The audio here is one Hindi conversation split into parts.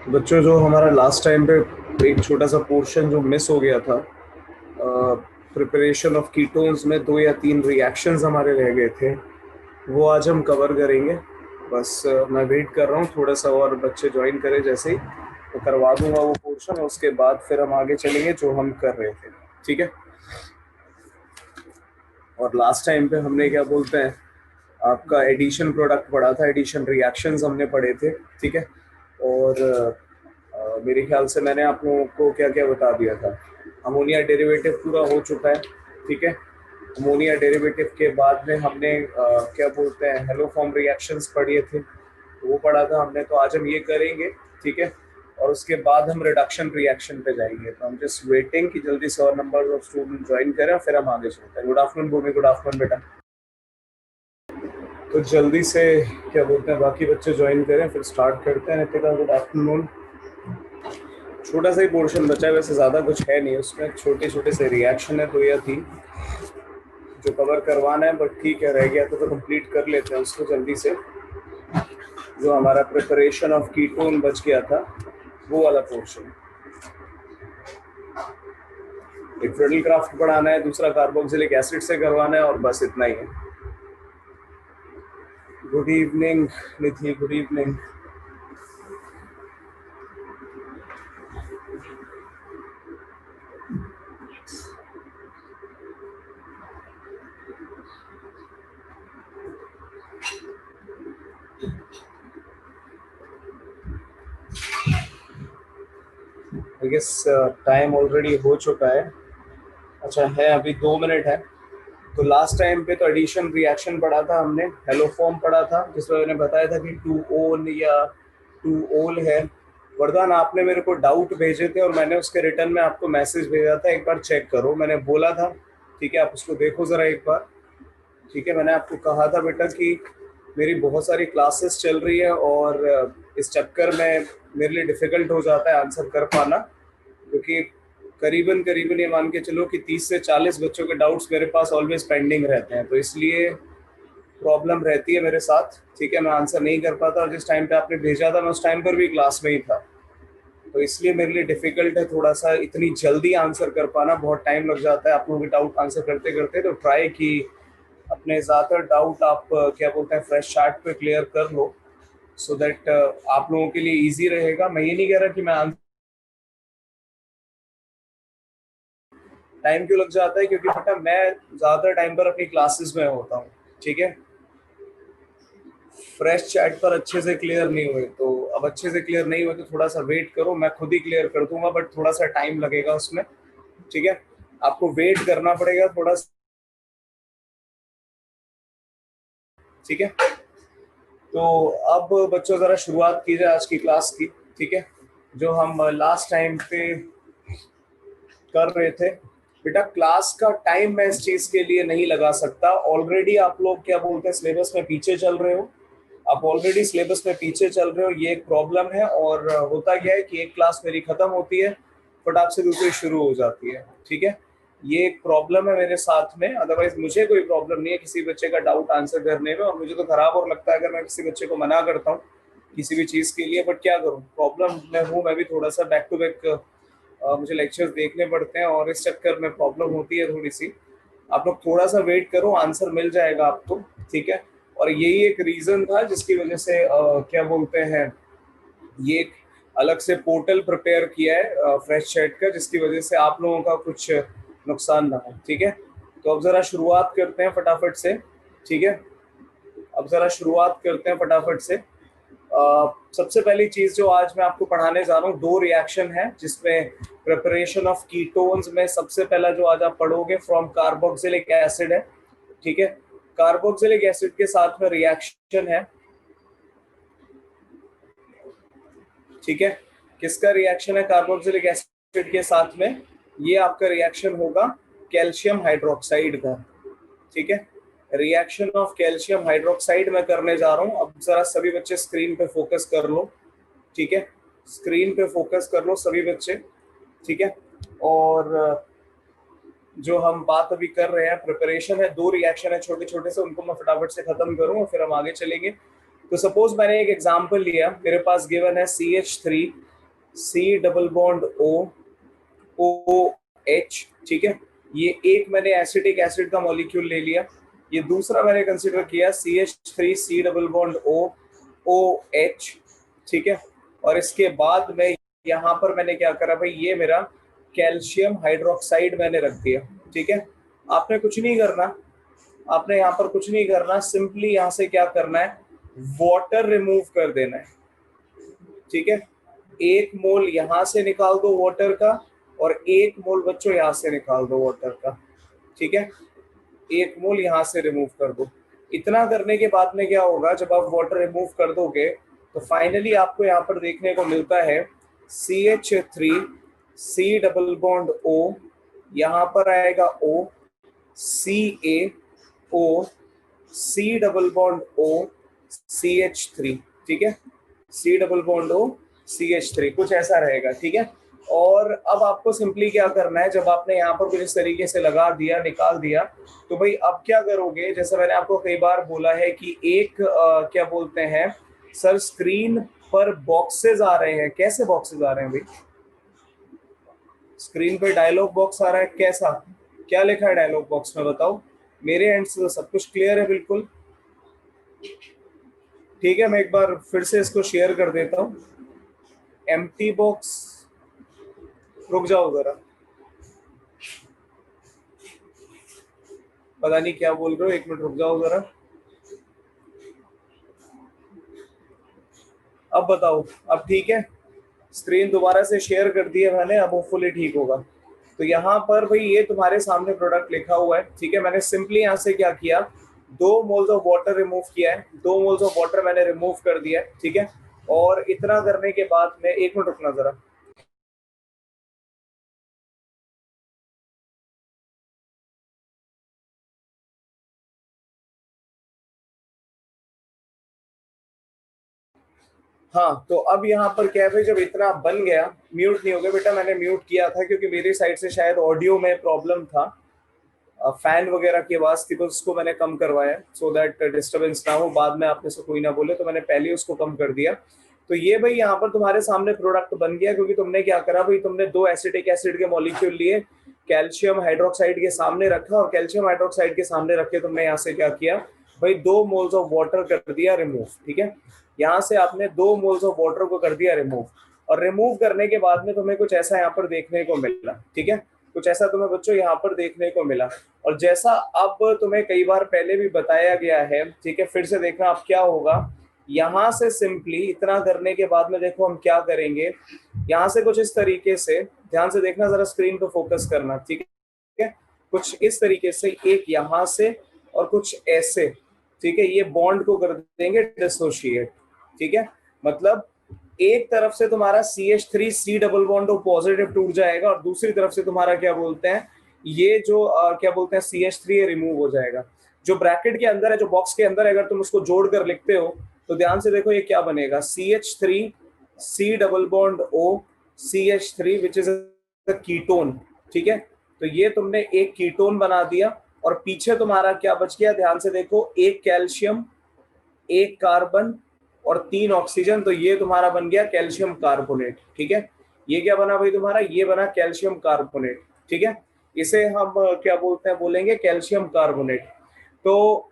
बच्चों, जो हमारा लास्ट टाइम पे एक छोटा सा पोर्शन जो मिस हो गया था, प्रिपरेशन ऑफ कीटोन्स में दो या तीन रिएक्शंस हमारे रह गए थे, वो आज हम कवर करेंगे। बस मैं वेट कर रहा हूँ थोड़ा सा और बच्चे ज्वाइन करें, जैसे ही तो करवा दूंगा वो पोर्शन, और उसके बाद फिर हम आगे चलेंगे जो हम कर रहे थे। ठीक है। और लास्ट टाइम पे हमने क्या बोलते हैं, आपका एडिशन प्रोडक्ट पढ़ा था, एडिशन रिएक्शंस हमने पढ़े थे। ठीक है। और मेरे ख्याल से मैंने आप लोगों को क्या क्या बता दिया था। अमोनिया डेरिवेटिव पूरा हो चुका है। ठीक है। अमोनिया डेरिवेटिव के बाद में हमने क्या बोलते हैं, हेलो फॉर्म रिएक्शंस पढ़े थे, वो पढ़ा था हमने। तो आज हम ये करेंगे। ठीक है। और उसके बाद हम रिडक्शन रिएक्शन पे जाएंगे। तो हम जस्ट वेटिंग कि जल्दी से और नंबर ऑफ स्टूडेंट ज्वाइन करें, फिर हम आगे चलते हैं। गुड आफ्टरनून भूमि, गुड आफ्टरनून बेटा। तो जल्दी से क्या बोलते हैं, बाकी बच्चे ज्वाइन करें, फिर स्टार्ट करते हैं। Nitika, good afternoon. छोटा सा ही पोर्शन बचा है, वैसे ज़्यादा कुछ है नहीं उसमें, छोटे छोटे से रिएक्शन है दो या तीन जो कवर करवाना है, बट ठीक है, रह गया तो कंप्लीट कर लेते हैं उसको जल्दी से। जो हमारा प्रिपरेशन ऑफ कीटोन बच गया था, वो वाला पोर्शन। एक फ्रेडल क्राफ्ट पढ़ाना है, दूसरा कार्बोक्सिलिक एसिड से करवाना है, और बस इतना ही है। Good evening Nidhi, good evening. I guess time already हो चुका है। अच्छा है, अभी 2 मिनट है। तो लास्ट टाइम पे तो एडिशन रिएक्शन पढ़ा था हमने, हेलो फॉर्म पढ़ा था, जिसमें मैंने बताया था कि टू ओन या टू ओल है। वरदान, आपने मेरे को डाउट भेजे थे और मैंने उसके रिटर्न में आपको मैसेज भेजा था, एक बार चेक करो, मैंने बोला था। ठीक है, आप उसको देखो ज़रा एक बार। ठीक है, मैंने आपको कहा था बेटा कि मेरी बहुत सारी क्लासेस चल रही है, और इस चक्कर में मेरे लिए डिफ़िकल्ट हो जाता है आंसर कर पाना, क्योंकि करीबन करीबन ये मान के चलो कि 30 से 40 बच्चों के डाउट्स मेरे पास ऑलवेज पेंडिंग रहते हैं, तो इसलिए प्रॉब्लम रहती है मेरे साथ। ठीक है, मैं आंसर नहीं कर पाता, और जिस टाइम पे आपने भेजा था मैं उस टाइम पर भी क्लास में ही था, तो इसलिए मेरे लिए डिफिकल्ट है थोड़ा सा इतनी जल्दी आंसर कर पाना, बहुत टाइम लग जाता है आप लोगों के डाउट आंसर करते करते। तो ट्राई की अपने ज़्यादातर डाउट आप क्या बोलते हैं, फ्रेश चार्ट पे क्लियर कर लो, सो दैट आप लोगों के लिए ईजी रहेगा। मैं ये नहीं कह रहा कि मैं टाइम क्यों लग जाता है, क्योंकि बेटा मैं ज़्यादातर टाइम पर अपनी क्लासेस में होता हूँ। ठीक है। फ्रेश चैट पर अच्छे से क्लियर नहीं हुए, तो अब अच्छे से क्लियर नहीं हुए तो थोड़ा सा वेट करो, मैं खुद ही क्लियर कर दूंगा, बट थोड़ा सा टाइम लगेगा उसमें। ठीक है, आपको वेट करना पड़ेगा थोड़ा सा। ठीक है। तो अब बच्चों ज़रा शुरुआत कीजिए आज की क्लास की। ठीक है, जो हम लास्ट टाइम पे कर रहे थे। बेटा, क्लास का टाइम मैं इस चीज़ के लिए नहीं लगा सकता, ऑलरेडी आप लोग क्या बोलते हैं, सिलेबस में पीछे चल रहे हो। आप ऑलरेडी सिलेबस में पीछे चल रहे हो, ये एक प्रॉब्लम है। और होता क्या है कि एक क्लास मेरी खत्म होती है, फटाक से दूसरी शुरू हो जाती है। ठीक है, ये एक प्रॉब्लम है मेरे साथ में। अदरवाइज मुझे कोई प्रॉब्लम नहीं है किसी बच्चे का डाउट आंसर करने में, और मुझे तो खराब और लगता है अगर मैं किसी बच्चे को मना करता हूँ किसी भी चीज़ के लिए, बट क्या करूँ, प्रॉब्लम में हूँ मैं भी थोड़ा सा, बैक टू बैक मुझे लेक्चर्स देखने पड़ते हैं, और इस चक्कर में प्रॉब्लम होती है थोड़ी सी। आप लोग थोड़ा सा वेट करो, आंसर मिल जाएगा आपको। ठीक है। और यही एक रीज़न था जिसकी वजह से क्या बोलते हैं, ये एक अलग से पोर्टल प्रिपेयर किया है फ्रेश चैट का, जिसकी वजह से आप लोगों का कुछ नुकसान ना हो। ठीक है। तो अब ज़रा शुरुआत करते हैं फटाफट से। ठीक है, अब ज़रा शुरुआत करते हैं फटाफट से। सबसे पहली चीज जो आज मैं आपको पढ़ाने जा रहा हूँ, दो रिएक्शन है जिसमें प्रिपरेशन ऑफ कीटोन्स में सबसे पहला जो आज आप पढ़ोगे फ्रॉम कार्बोक्सिलिक एसिड है। ठीक है, कार्बोक्सिलिक एसिड के साथ में रिएक्शन है। ठीक है, किसका रिएक्शन है कार्बोक्सिलिक एसिड के साथ में, ये आपका रिएक्शन होगा कैल्शियम हाइड्रोक्साइड का। ठीक है, रिएक्शन ऑफ कैल्शियम हाइड्रोक्साइड मैं करने जा रहा हूँ। अब जरा सभी बच्चे स्क्रीन पे फोकस कर लो। ठीक है, स्क्रीन पे फोकस कर लो सभी बच्चे। ठीक है, और जो हम बात अभी कर रहे हैं प्रिपरेशन है, दो रिएक्शन है छोटे छोटे से, उनको मैं फटाफट से खत्म करूँ और फिर हम आगे चलेंगे। तो सपोज मैंने एक एग्जांपल लिया, मेरे पास गिवन है CH3 C double bond O, O H, ठीक है। ये एक मैंने एसिटिक एसिड का मॉलिक्यूल ले लिया। ये दूसरा मैंने कंसिडर किया CH3 C double bond O, O H, ठीक है। और इसके बाद में यहाँ पर मैंने क्या करा भाई, ये मेरा कैल्शियम हाइड्रोक्साइड मैंने रख दिया, ठीक है। आपने कुछ नहीं करना, आपने यहाँ पर कुछ नहीं करना, सिंपली यहाँ से क्या करना है, वाटर रिमूव कर देना है, ठीक है। एक मोल यहां से निकाल दो वाटर का, और एक मोल बच्चों यहां से निकाल दो वाटर का, ठीक है। एक मोल यहां से रिमूव कर दो। इतना करने के बाद में क्या होगा, जब आप वाटर रिमूव कर दोगे तो फाइनली आपको यहाँ पर देखने को मिलता है CH3 सी डबल बॉन्ड ओ, यहाँ पर आएगा O, CaO, C double bond O, CH3, ठीक है। सी डबल बॉन्ड O, CH3, कुछ ऐसा रहेगा, ठीक है। और अब आपको सिंपली क्या करना है, जब आपने यहाँ पर कुछ इस तरीके से लगा दिया, निकाल दिया, तो भाई अब क्या करोगे, जैसे मैंने आपको कई बार बोला है कि एक क्या बोलते हैं सर, स्क्रीन पर बॉक्सेस आ रहे हैं। कैसे बॉक्सेस आ रहे हैं भाई? स्क्रीन पे डायलॉग बॉक्स आ रहा है, कैसा, क्या लिखा है डायलॉग बॉक्स में बताओ? मेरे एंड से तो सब कुछ क्लियर है बिल्कुल, ठीक है। मैं एक बार फिर से इसको शेयर कर देता हूँ। एम्प्टी बॉक्स, रुक जाओ जरा, पता नहीं क्या बोल रहे हो, एक मिनट रुक जाओ जरा। अब बताओ, अब ठीक है? स्क्रीन दोबारा से शेयर कर दी है मैंने, अब होपफुली ठीक होगा। तो यहाँ पर भाई ये तुम्हारे सामने प्रोडक्ट लिखा हुआ है, ठीक है। मैंने सिंपली यहाँ से क्या किया, 2 मोल्स ऑफ वाटर रिमूव किया है, 2 मोल्स ऑफ वाटर मैंने रिमूव कर दिया है, ठीक है। और इतना करने के बाद में, एक मिनट रुकना जरा, हाँ। तो अब यहाँ पर क्या है भाई, जब इतना बन गया, म्यूट नहीं हो गया बेटा, मैंने म्यूट किया था क्योंकि मेरी साइड से शायद ऑडियो में प्रॉब्लम था, फैन वगैरह की आवाज थी, तो उसको मैंने कम करवाया सो दैट डिस्टरबेंस ना हो, बाद में आपने से कोई ना बोले, तो मैंने पहले उसको कम कर दिया। तो ये भाई यहाँ पर तुम्हारे सामने प्रोडक्ट बन गया, क्योंकि तुमने क्या करा भाई, तुमने 2 एसिटिक एसिड के मॉलिक्यूल लिए, कैल्शियम हाइड्रोक्साइड के सामने रखा, और कैल्शियम हाइड्रोक्साइड के सामने रख के तुमने यहाँ से क्या किया भाई, 2 मोल्स ऑफ वाटर कर दिया रिमूव, ठीक है। यहाँ से आपने 2 मोल्स ऑफ वाटर को कर दिया रिमूव, और रिमूव करने के बाद में तुम्हें कुछ ऐसा यहाँ पर देखने को मिला, ठीक है। कुछ ऐसा तुम्हें बच्चों यहाँ पर देखने को मिला। और जैसा अब तुम्हें कई बार पहले भी बताया गया है, ठीक है, फिर से देखना अब क्या होगा। यहाँ से सिंपली इतना करने के बाद में देखो हम क्या करेंगे, यहाँ से कुछ इस तरीके से, ध्यान से देखना जरा, स्क्रीन पे फोकस करना, ठीक है। कुछ इस तरीके से, एक यहाँ से और कुछ ऐसे, ठीक है, ये बॉन्ड को कर देंगे डिसोशिएट, ठीक है। मतलब एक तरफ से तुम्हारा CH3 C double bond positive टूट जाएगा, और दूसरी तरफ से तुम्हारा क्या बोलते हैं, ये जो क्या बोलते हैं CH3 रिमूव हो जाएगा। जो ब्रैकेट के अंदर है, जो बॉक्स के अंदर है, अगर तुम उसको जोड़ कर लिखते हो तो ध्यान से देखो ये क्या बनेगा, CH3 C double bond O, CH3 which is a ketone, ठीक है। तो ये तुमने एक कीटोन बना दिया, और पीछे तुम्हारा क्या बच गया, ध्यान से देखो, एक कैल्शियम, एक कार्बन और 3 ऑक्सीजन, तो ये तुम्हारा बन गया कैल्शियम कार्बोनेट, ठीक है। ये क्या बना भाई तुम्हारा, ये बना कैल्शियम कार्बोनेट, ठीक है। इसे हम क्या बोलते हैं, बोलेंगे कैल्शियम कार्बोनेट। तो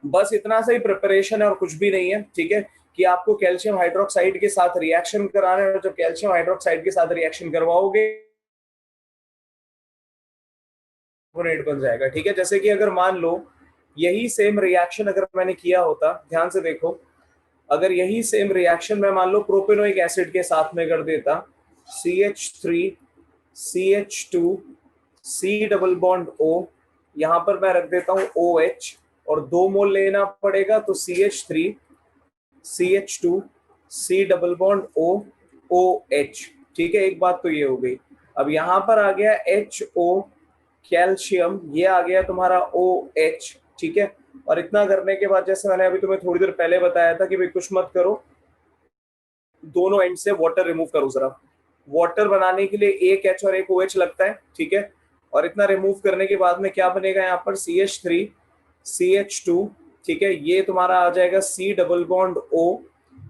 बस इतना सा ही प्रिपरेशन है और कुछ भी नहीं है, ठीक है, कि आपको कैल्शियम हाइड्रोक्साइड के साथ रिएक्शन कराना है, और जब कैल्शियम हाइड्रोक्साइड के साथ रिएक्शन करवाओगे कार्बोनेट बन जाएगा, ठीक है। जैसे कि अगर मान लो यही सेम रिएक्शन अगर मैंने किया होता, ध्यान से देखो, अगर यही सेम रिएक्शन मैं मान लो प्रोपेनोइक एसिड के साथ में कर देता, CH3 CH2 C double bond O, यहाँ पर मैं रख देता हूँ OH, और 2 मोल लेना पड़ेगा, तो CH3 CH2 C double bond O OH, ठीक है। एक बात तो ये हो गई। अब यहाँ पर आ गया HO कैल्शियम, ये आ गया तुम्हारा OH, ठीक है। और इतना करने के बाद, जैसे मैंने अभी तुम्हें थोड़ी देर पहले बताया था कि भाई कुछ मत करो, दोनों एंड से वाटर रिमूव करो जरा। वाटर बनाने के लिए एक H और एक OH लगता है, ठीक है। और इतना रिमूव करने के बाद में क्या बनेगा, यहाँ पर CH3 CH2, ठीक है, ये तुम्हारा आ जाएगा सी डबल बॉन्ड O,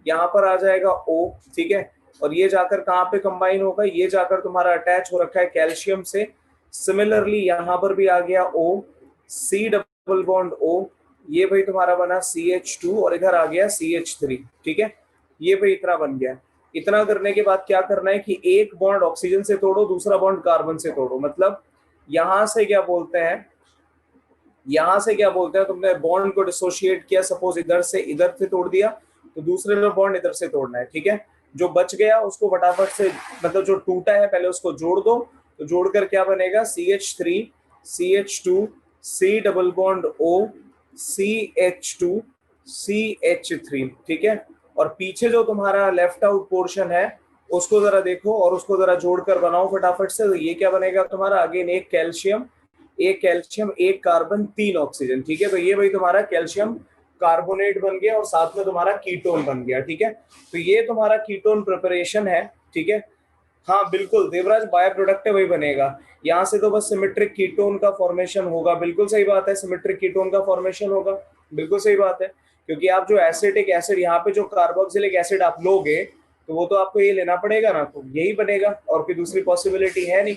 यहाँ पर आ जाएगा O, ठीक है। और ये जाकर कहाँ पे कंबाइन होगा, ये जाकर तुम्हारा अटैच हो रखा है कैल्शियम से। सिमिलरली यहाँ पर भी आ गया O, C double bond O, ये भाई तुम्हारा बना CH2 और इधर आ गया CH3। ठीक है, ये भाई इतना बन गया। इतना करने के बाद क्या करना है कि एक बॉन्ड ऑक्सीजन से तोड़ो, दूसरा बॉन्ड कार्बन से तोड़ो। मतलब यहां से क्या बोलते हैं, यहां से क्या बोलते हैं, तुमने बॉन्ड को डिसोशिएट किया, सपोज इधर से तोड़ दिया, तो दूसरे में बॉन्ड इधर से तोड़ना है। ठीक है, जो बच गया उसको फटाफट से, मतलब जो टूटा है पहले उसको जोड़ दो। तो जोड़कर क्या बनेगा, CH3 CH2 C double bond O CH2 CH3। ठीक है, और पीछे जो तुम्हारा लेफ्ट आउट पोर्शन है उसको जरा देखो और उसको जरा जोड़कर बनाओ फटाफट से। तो ये क्या बनेगा तुम्हारा, अगेन एक कैल्शियम एक कार्बन 3 ऑक्सीजन। ठीक है, तो ये भाई तुम्हारा कैल्शियम कार्बोनेट बन गया और साथ में तुम्हारा कीटोन बन गया। ठीक है, तो ये तुम्हारा कीटोन प्रिपरेशन है। ठीक है, हाँ बिल्कुल देवराज, बाय प्रोडक्ट वही बनेगा। यहाँ से तो बस सिमेट्रिक कीटोन का फॉर्मेशन होगा। बिल्कुल सही बात है, सिमेट्रिक कीटोन का फॉर्मेशन होगा, बिल्कुल सही बात है। क्योंकि आप जो एसिटिक एसिड, यहाँ पे जो कार्बोक्सिलिक एसिड आप लोगे तो वो तो आपको ये लेना पड़ेगा ना, तो यही बनेगा, और कोई दूसरी पॉसिबिलिटी है नहीं।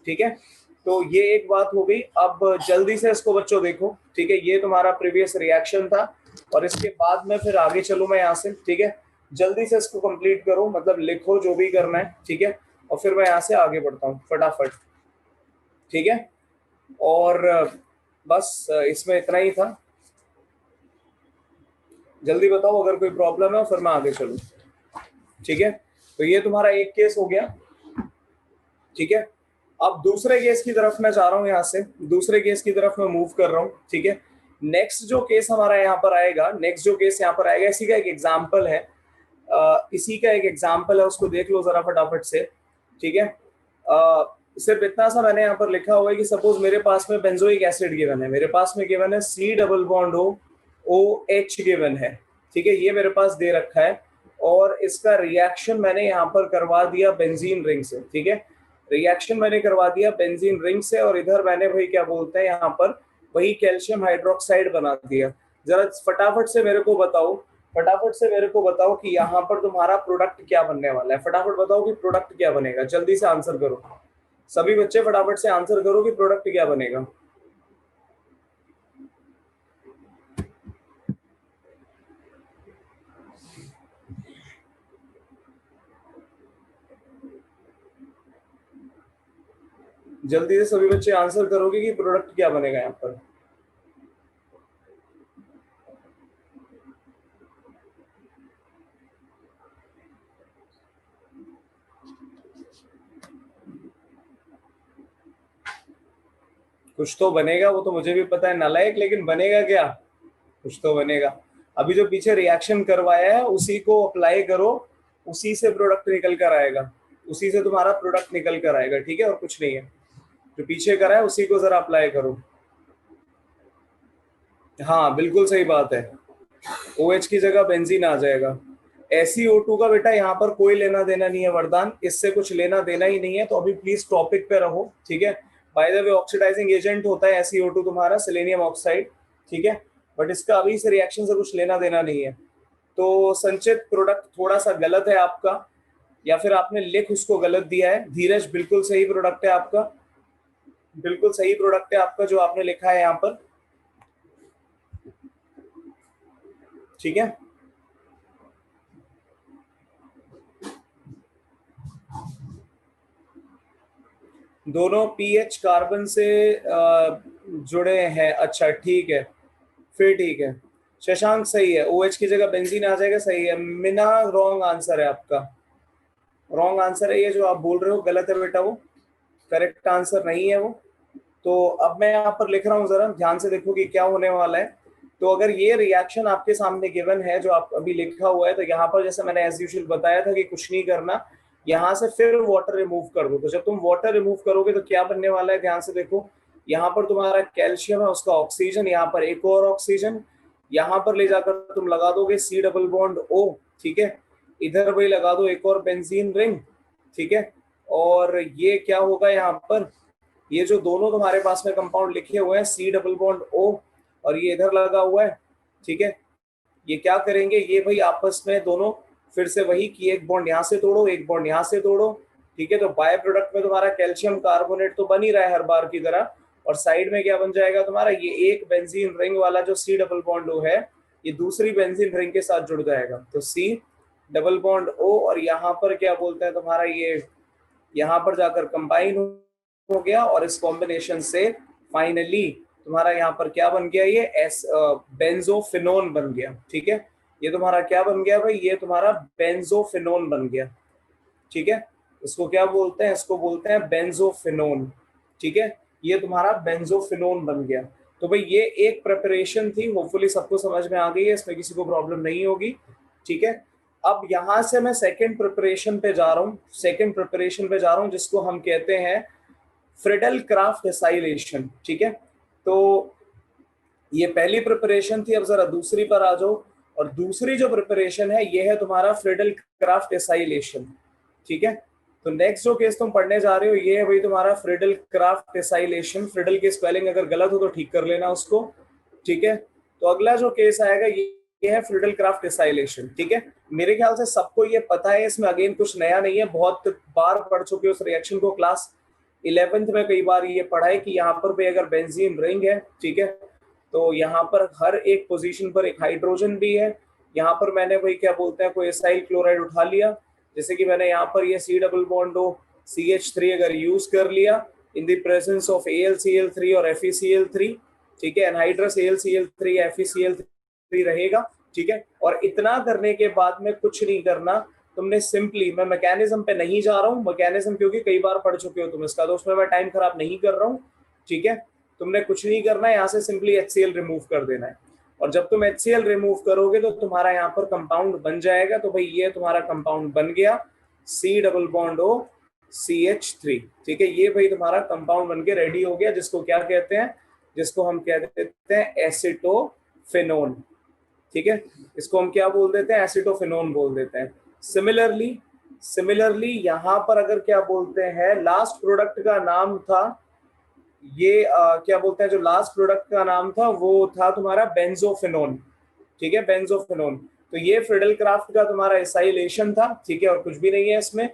ठीक है, तो ये एक बात हो गई। अब जल्दी से इसको बच्चों देखो। ठीक है, ये तुम्हारा प्रीवियस रिएक्शन था और इसके बाद में फिर आगे चलूँ मैं यहाँ से। ठीक है, जल्दी से इसको कंप्लीट करो, मतलब लिखो जो भी करना है। ठीक है, और फिर मैं यहाँ से आगे बढ़ता हूँ फटाफट। ठीक है, और बस इसमें इतना ही था। जल्दी बताओ अगर कोई प्रॉब्लम है, फिर मैं आगे चलूँ। ठीक है, तो ये तुम्हारा एक केस हो गया। ठीक है, अब दूसरे केस की तरफ मैं जा रहा हूँ, यहाँ से दूसरे केस की तरफ मैं मूव कर रहा हूँ। ठीक है, नेक्स्ट जो केस हमारा यहाँ पर आएगा, इसी का एक एग्जाम्पल है, उसको देख लो जरा फटाफट से। ठीक है, सिर्फ इतना सा मैंने यहाँ पर लिखा हुआ है कि सपोज मेरे पास में बेंजोइक एसिड गिवन है, मेरे पास में गिवन है C double bond O OH given है। ठीक है, ये मेरे पास दे रखा है और इसका रिएक्शन मैंने यहाँ पर करवा दिया बेंजीन रिंग से। ठीक है, रिएक्शन मैंने करवा दिया बेंजीन रिंग से और इधर मैंने भाई क्या बोलते हैं यहाँ पर वही कैल्शियम हाइड्रोक्साइड बना दिया। जरा फटाफट से मेरे को बताओ कि यहाँ पर तुम्हारा प्रोडक्ट क्या बनने वाला है। फटाफट बताओ कि प्रोडक्ट क्या बनेगा, जल्दी से आंसर करो सभी बच्चे, फटाफट से आंसर करो कि प्रोडक्ट क्या बनेगा। जल्दी से सभी बच्चे आंसर करोगे कि प्रोडक्ट क्या बनेगा यहाँ पर। कुछ तो बनेगा, वो तो मुझे भी पता है नालायक, लेकिन बनेगा क्या, कुछ तो बनेगा। अभी जो पीछे रिएक्शन करवाया है उसी को अप्लाई करो, उसी से प्रोडक्ट निकल कर आएगा, उसी से तुम्हारा प्रोडक्ट निकल कर आएगा। ठीक है, और कुछ नहीं है, जो पीछे करा है उसी को जरा अप्लाई करो। हाँ बिल्कुल सही बात है, OH की जगह बेंजीन आ जाएगा। SeO2 का बेटा यहाँ पर कोई लेना देना नहीं है वरदान, इससे कुछ लेना देना ही नहीं है, तो अभी प्लीज टॉपिक पे रहो। ठीक है, by the way oxidising agent होता है SeO2 तुम्हारा, सेलेनियम ऑक्साइड। ठीक है, बट इसका अभी इस रिएक्शन से कुछ लेना देना नहीं है। तो संचित प्रोडक्ट थोड़ा सा गलत है आपका, या फिर आपने लिख उसको गलत दिया है। धीरज बिल्कुल सही प्रोडक्ट है आपका, बिल्कुल सही प्रोडक्ट है आपका जो आपने लिखा है यहाँ पर। ठीक है, दोनों पीएच कार्बन से जुड़े हैं। अच्छा ठीक है, फिर ठीक है। शशांक सही है, OH की जगह बेंजीन आ जाएगा, सही है। मिना रॉन्ग आंसर है आपका, रॉन्ग आंसर है ये जो आप बोल रहे हो, गलत है बेटा, वो करेक्ट आंसर नहीं है वो। तो अब मैं यहाँ पर लिख रहा हूँ, जरा ध्यान से देखो कि क्या होने वाला है। तो अगर ये रिएक्शन आपके सामने गिवन है जो आप अभी लिखा हुआ है, तो यहाँ पर जैसे मैंने एज यूजुअल बताया था कि कुछ नहीं करना, यहाँ से फिर वाटर रिमूव कर दो। तो जब तुम वाटर रिमूव करोगे तो क्या बनने वाला है, ध्यान से देखो। यहाँ पर तुम्हारा कैल्शियम है, उसका ऑक्सीजन, यहाँ पर एक और ऑक्सीजन, यहाँ पर ले जाकर तुम लगा दोगे C डबल बॉन्ड O। ठीक है, इधर वही लगा दो एक और बेंजीन रिंग। ठीक है, और ये क्या होगा यहाँ पर, ये जो दोनों तुम्हारे पास में कंपाउंड लिखे हुए हैं C डबल बॉन्ड O और ये इधर लगा हुआ है। ठीक है, ये क्या करेंगे, ये भाई आपस में दोनों फिर से वही कि एक बॉन्ड यहाँ से तोड़ो, एक बॉन्ड यहाँ से तोड़ो, ठीक है। तो बाय प्रोडक्ट में तुम्हारा कैल्शियम कार्बोनेट तो बन ही रहा है हर बार की तरह, और साइड में क्या बन जाएगा तुम्हारा, ये एक बेंजीन रिंग वाला जो सी डबल बॉन्ड ओ है ये दूसरी बेंजीन रिंग के साथ जुड़ जाएगा, तो सी डबल बॉन्ड ओ, और यहाँ पर क्या बोलते हैं तुम्हारा ये यहाँ पर जाकर कंबाइन हो गया, और इस कॉम्बिनेशन से फाइनली तुम्हारा यहाँ पर क्या बन गया, ये एस बेंजोफिनोन बन गया, ठीक है। ये तुम्हारा क्या बन गया भाई, ये तुम्हारा बेंजोफिनोन बन गया, ठीक है। इसको क्या बोलते हैं, इसको बोलते हैं बेंजोफिनोन, ठीक है। ये तुम्हारा बेंजोफिनोन बन गया। तो भाई ये एक प्रिपरेशन थी, होपफुली सबको समझ में आ गई है, इसमें किसी को प्रॉब्लम नहीं होगी, ठीक है। अब यहां से मैं सेकंड प्रिपरेशन पे जा रहा हूँ, सेकंड प्रिपरेशन पे जा रहा हूँ जिसको हम कहते हैं फ्रिडल क्राफ्ट एसाइलेशन, ठीक है। तो ये पहली प्रिपरेशन थी, अब जरा दूसरी पर आ जाओ, और दूसरी जो प्रिपरेशन है ये है तुम्हारा फ्रिडल क्राफ्ट एसाइलेशन, ठीक है। तो नेक्स्ट जो केस तुम पढ़ने जा रहे हो ये है भाई तुम्हारा फ्रिडल क्राफ्ट एसाइलेशन। फ्रिडल की स्पेलिंग अगर गलत हो तो ठीक कर लेना उसको, ठीक है। तो अगला जो केस आएगा ये है फ्रिडल क्राफ्ट एसाइलेशन, ठीक है। मेरे ख्याल से सबको ये पता है, इसमें अगेन कुछ नया नहीं है, बहुत बार पढ़ चुके हो उस रिएक्शन को, क्लास 11th में कई बार ये पढ़ा है कि यहाँ पर भी अगर बेंजीन रिंग है, ठीक है, तो यहाँ पर हर एक पोजीशन पर एक हाइड्रोजन भी है। यहाँ पर मैंने भाई क्या बोलते हैं कोई एसाइल क्लोराइड उठा लिया, जैसे कि मैंने यहाँ पर ये सी डबल बॉन्ड ओ CH3 अगर यूज कर लिया in the presence of AlCl3 और FeCl3, ठीक है, एनहाइड्रस AlCl3 FeCl3 रहेगा, ठीक है। और इतना करने के बाद में कुछ नहीं करना, तुमने सिंपली, मैं मैकेनिज्म पे नहीं जा रहा हूँ, मैकेनिज्म क्योंकि कई बार पढ़ चुके हो तुम इसका, तो उसमें मैं टाइम खराब नहीं कर रहा हूँ, ठीक है। तुमने कुछ नहीं करना है, यहाँ से सिंपली HCl रिमूव कर देना है, और जब तुम HCl रिमूव करोगे तो तुम्हारा यहाँ पर कंपाउंड बन जाएगा। तो भाई ये तुम्हारा कंपाउंड बन गया C double bond O CH3, ठीक है। ये भाई तुम्हारा कंपाउंड बन के रेडी हो गया, जिसको क्या कहते हैं, जिसको हम कह देते हैं एसिटोफेनोन, ठीक है। इसको हम क्या बोल देते हैं, एसिटोफेनोन बोल देते हैं। सिमिलरली यहाँ पर अगर क्या बोलते हैं लास्ट प्रोडक्ट का नाम था ये क्या बोलते हैं, जो लास्ट प्रोडक्ट का नाम था वो था तुम्हारा बेंजोफिनोन, ठीक है, बेंजोफिनोन। तो ये फ्रिडल क्राफ्ट का तुम्हारा एसाइलेशन था, ठीक है, और कुछ भी नहीं है इसमें।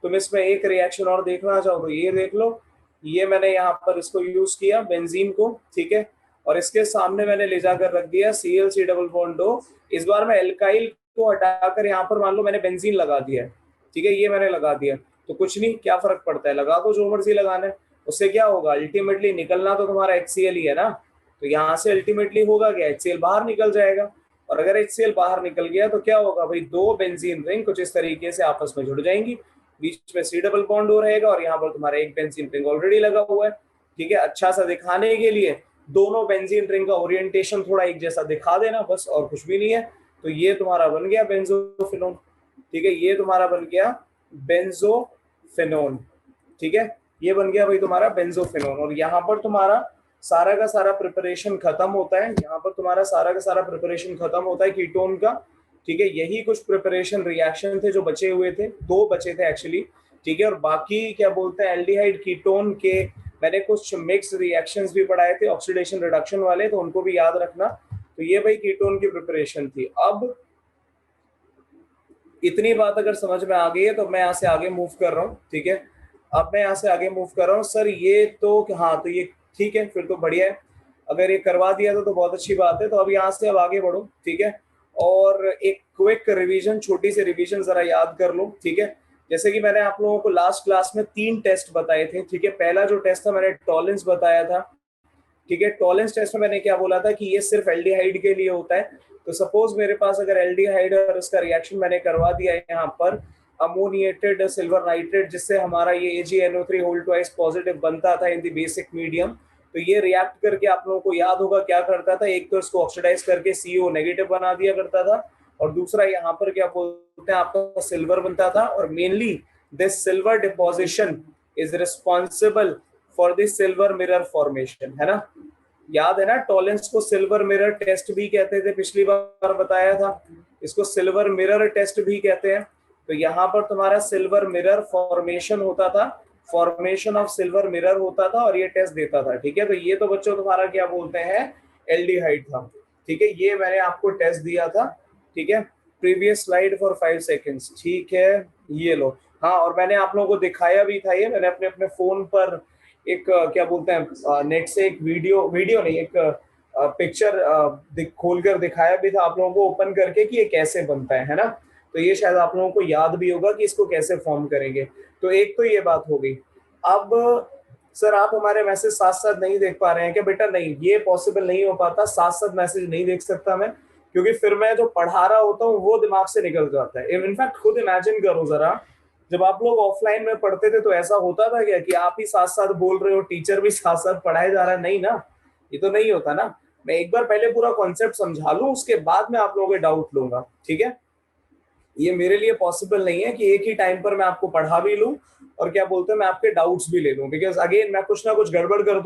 तुम इसमें एक रिएक्शन और देखना चाहो तो ये देख लो, ये मैंने यहाँ पर इसको यूज किया बेंजीन को, ठीक है, और इसके सामने मैंने ले जाकर रख दिया ClC डबल बॉन्ड O। इस बार मैं एल्काइल को हटाकर यहाँ पर मान लो मैंने बेंजीन लगा दिया है, ठीक है, ये मैंने लगा दिया, तो कुछ नहीं, क्या फर्क पड़ता है, लगा दो जो मर्जी लगाना है, उससे क्या होगा, अल्टीमेटली निकलना तो तुम्हारा HCl ही है ना। तो यहाँ से अल्टीमेटली होगा क्या, HCl बाहर निकल जाएगा, और अगर HCl बाहर निकल गया तो क्या होगा भाई, दो बेंजीन रिंग कुछ इस तरीके से आपस में जुड़ जाएंगी, बीच में C डबल बॉन्ड हो रहेगा, और यहाँ पर तुम्हारा एक बेंजीन रिंग ऑलरेडी लगा हुआ है, ठीक है। अच्छा सा दिखाने के लिए दोनों बेंजीन रिंग का ओरिएंटेशन थोड़ा एक जैसा दिखा देना बस, और कुछ भी नहीं है। तो ये तुम्हारा बन गया बेंजोफिनोन, ठीक है, ये तुम्हारा बन गया बेंजोफिनोन, ठीक है, ये बन गया भाई तुम्हारा बेंजोफिनोन। और यहाँ पर तुम्हारा सारा का सारा प्रिपरेशन खत्म होता है, यहाँ पर तुम्हारा सारा का सारा प्रिपरेशन खत्म होता है कीटोन का, ठीक है। यही कुछ प्रिपरेशन रिएक्शन थे जो बचे हुए थे, दो बचे थे एक्चुअली, ठीक है। और बाकी क्या बोलते हैं एल्डिहाइड कीटोन के मैंने कुछ मिक्स रिएक्शंस भी पढ़ाए थे ऑक्सीडेशन रिडक्शन वाले, तो उनको भी याद रखना। तो ये भाई कीटोन की प्रिपरेशन थी। अब इतनी बात अगर समझ में आ गई है तो मैं यहाँ से आगे मूव कर रहा हूँ, ठीक है। अब मैं यहाँ से आगे मूव कर रहा हूँ सर, ये तो हाँ, तो ये ठीक है, फिर तो बढ़िया है, अगर ये करवा दिया तो बहुत अच्छी बात है। तो अब यहाँ से अब आगे बढ़ो, ठीक है। और एक क्विक रिवीजन, छोटी सी रिवीजन जरा याद कर लो, ठीक है। जैसे कि मैंने आप लोगों को लास्ट क्लास में 3 टेस्ट बताए थे, ठीक है। पहला जो टेस्ट था मैंने टॉलेंस बताया था, ठीक है। टॉलेंस टेस्ट में मैंने क्या बोला था कि ये सिर्फ एल्डिहाइड के लिए होता है। तो सपोज मेरे पास अगर एल्डिहाइड और इसका रिएक्शन मैंने करवा दिया है यहाँ पर अमोनिएटेड सिल्वर नाइट्रेट, जिससे हमारा ये AgNO3 होल ट्वाइस पॉजिटिव बनता था इन द बेसिक मीडियम। तो ये रिएक्ट करके आप लोगों को याद होगा क्या करता था, एक तो इसको ऑक्सीडाइज करके CO नेगेटिव बना दिया करता था, और दूसरा यहाँ पर क्या बोलते हैं आपका सिल्वर बनता था। और mainly this silver deposition is responsible for this silver mirror formation, है ना। याद है ना, टॉलेंस को सिल्वर मिरर टेस्ट भी कहते थे, पिछली बार बताया था, इसको सिल्वर मिरर टेस्ट भी कहते हैं। तो यहाँ पर तुम्हारा सिल्वर मिरर फॉर्मेशन होता था, फॉर्मेशन ऑफ सिल्वर मिरर होता था, और ये टेस्ट देता था, ठीक है। तो ये तो बच्चों तुम्हारा क्या बोलते हैं एल्डिहाइड था, ठीक है, ये मैंने आपको टेस्ट दिया था, ठीक है। प्रीवियस स्लाइड फॉर 5 सेकेंड्स, ठीक है, ये लो। हाँ, और मैंने आप लोगों को दिखाया भी था, ये मैंने अपने अपने फोन पर एक क्या बोलते हैं नेट से एक वीडियो नहीं, एक पिक्चर खोल कर दिखाया भी था आप लोगों को ओपन करके कि ये कैसे बनता है ना। तो ये शायद आप लोगों को याद भी होगा कि इसको कैसे फॉर्म करेंगे। तो एक तो ये बात हो गई। अब सर आप हमारे मैसेज साथ साथ नहीं देख पा रहे हैं क्या? बेटा नहीं, ये पॉसिबल नहीं हो पाता, साथ साथ मैसेज नहीं देख सकता मैं, क्योंकि फिर मैं जो पढ़ा रहा होता हूँ वो दिमाग से निकल जाता है। इनफैक्ट खुद इमेजिन करो जरा, जब आप लोग ऑफलाइन में पढ़ते थे तो ऐसा होता था क्या कि आप ही साथ साथ बोल रहे हो, टीचर भी साथ साथ पढ़ाया जा रहा है? नहीं ना, ये तो नहीं होता ना। मैं एक बार पहले पूरा कॉन्सेप्ट समझा लूं, उसके बाद मैं आप लोगों के डाउट लूंगा, ठीक है। ये मेरे लिए पॉसिबल नहीं है कि एक ही टाइम पर मैं आपको पढ़ा भी लूं और क्या बोलते हैं मैं आपके डाउट्स भी ले लूं, बिकॉज अगेन मैं कुछ ना कुछ गड़बड़ कर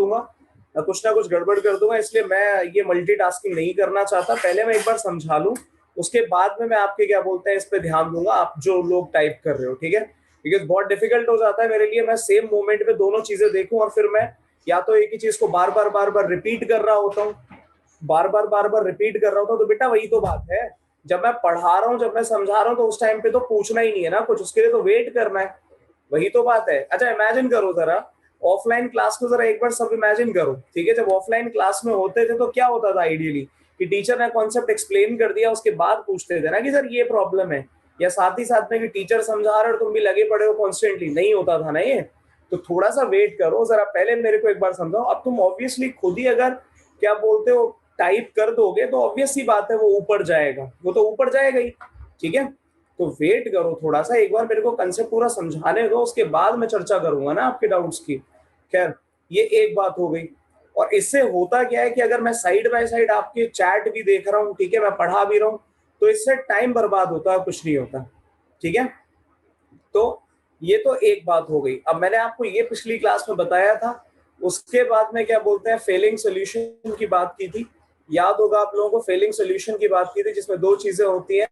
दूंगा, इसलिए मैं ये मल्टीटास्किंग नहीं करना चाहता। पहले मैं एक बार समझा लूं, उसके बाद में मैं आपके क्या बोलते हैं इस पे ध्यान दूंगा, आप जो लोग टाइप कर रहे हो, ठीक है। बिकॉज बहुत डिफिकल्ट हो जाता है मेरे लिए, मैं सेम मोमेंट में दोनों चीजें देखूं और फिर मैं या तो एक ही चीज को बार बार रिपीट कर रहा होता हूँ, बार बार रिपीट कर रहा होता हूँ। तो बेटा वही तो बात है, जब मैं पढ़ा रहा हूँ, जब मैं समझा रहा हूँ, तो उस टाइम पे तो पूछना ही नहीं है ना कुछ, उसके लिए तो वेट करना है, वही तो बात है। अच्छा इमेजिन करो जरा, ऑफलाइन क्लास को जरा एक बार सब इमेजिन करो, ठीक है। जब ऑफलाइन क्लास में होते थे तो क्या होता था आइडियली, कि टीचर ने कॉन्सेप्ट एक्सप्लेन कर दिया, उसके बाद पूछते थे ना कि सर ये प्रॉब्लम है, या साथ ही साथ में कि टीचर समझा रहे और तुम भी लगे पड़े हो कॉन्स्टेंटली, नहीं होता था ना ये। तो थोड़ा सा वेट करो जरा, पहले मेरे को एक बार समझाओ। अब तुम ऑब्वियसली खुद ही अगर क्या बोलते हो टाइप कर दोगे तो ऑब्वियस सी बात है वो ऊपर जाएगा, वो तो ऊपर जाएगा ही, ठीक है। तो वेट करो थोड़ा सा, एक बार मेरे को कंसेप्ट पूरा समझाने दो, उसके बाद मैं चर्चा करूंगा ना आपके डाउट्स की। खैर ये एक बात हो गई। और इससे होता क्या है कि अगर मैं साइड बाय साइड आपके चैट भी देख रहा हूँ, ठीक है, मैं पढ़ा भी रहा हूँ, तो इससे टाइम बर्बाद होता है, कुछ नहीं होता, ठीक है। तो ये तो एक बात हो गई। अब मैंने आपको ये पिछली क्लास में बताया था, उसके बाद में क्या बोलते हैं फेलिंग सोल्यूशन की बात की थी, याद होगा आप लोगों को, फेलिंग सोल्यूशन की बात की थी जिसमें दो चीजें होती हैं,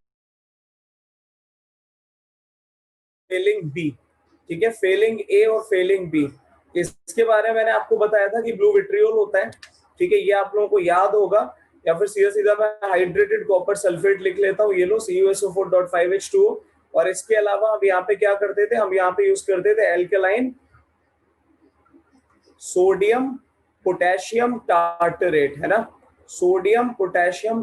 फेलिंग बी, ठीक है, फेलिंग ए और फेलिंग बी। इसके बारे में मैंने आपको बताया था कि ब्लू विट्रियोल होता है, ठीक है, ये आप लोगों को याद होगा। या फिर सीधा सीधा मैं हाइड्रेटेड कॉपर सल्फेट लिख लेता हूँ, ये लो CuSO4.5H2O। और इसके अलावा हम यहाँ पे क्या करते थे, हम यहाँ पे यूज करते थे एल्केलाइन सोडियम पोटेशियम टार्टरेट, है ना, सोडियम पोटेशियम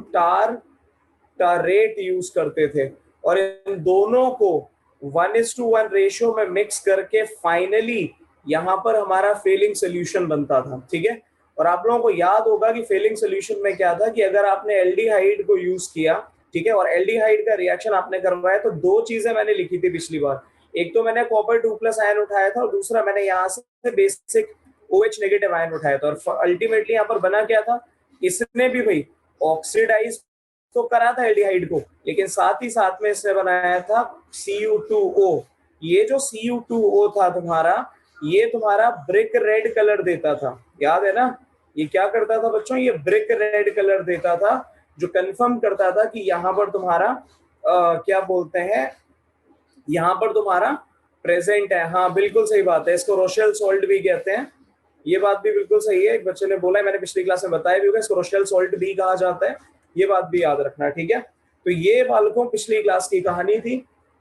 टारेट यूज करते थे। और इन दोनों को 1:1 रेशियो में मिक्स करके फाइनली यहां पर हमारा फेलिंग सोल्यूशन बनता था, ठीक है। और आप लोगों को याद होगा कि फेलिंग सोल्यूशन में क्या था कि अगर आपने एल्डिहाइड को यूज किया, ठीक है, और एल्डिहाइड का रिएक्शन आपने करवाया, तो दो चीजें मैंने लिखी थी पिछली बार, एक तो मैंने कॉपर 2+ आयन उठाया था और दूसरा मैंने यहाँ से बेसिक OH नेगेटिव आयन उठाया था। और अल्टीमेटली यहाँ पर बना क्या था, इसने भी भाई ऑक्सीडाइज तो करा था एल्डिहाइड को, लेकिन साथ ही साथ में इसने बनाया था Cu2O। ये जो Cu2O था तुम्हारा, ये तुम्हारा ब्रिक रेड कलर देता था, याद है ना। ये क्या करता था बच्चों, ये ब्रिक रेड कलर देता था, जो कंफर्म करता था कि यहाँ पर तुम्हारा क्या बोलते हैं, यहाँ पर तुम्हारा प्रेजेंट है। हाँ बिल्कुल सही बात है, इसको रोशेल सॉल्ट भी कहते हैं, ये बात भी बिल्कुल सही है। एक बच्चे ने बोला है, मैंने पिछली क्लास में बताया भी होगा, इसको रोशेल सॉल्ट भी कहा जाता है, ये बात भी याद रखना, ठीक है। तो ये बालकों पिछली क्लास की कहानी थी,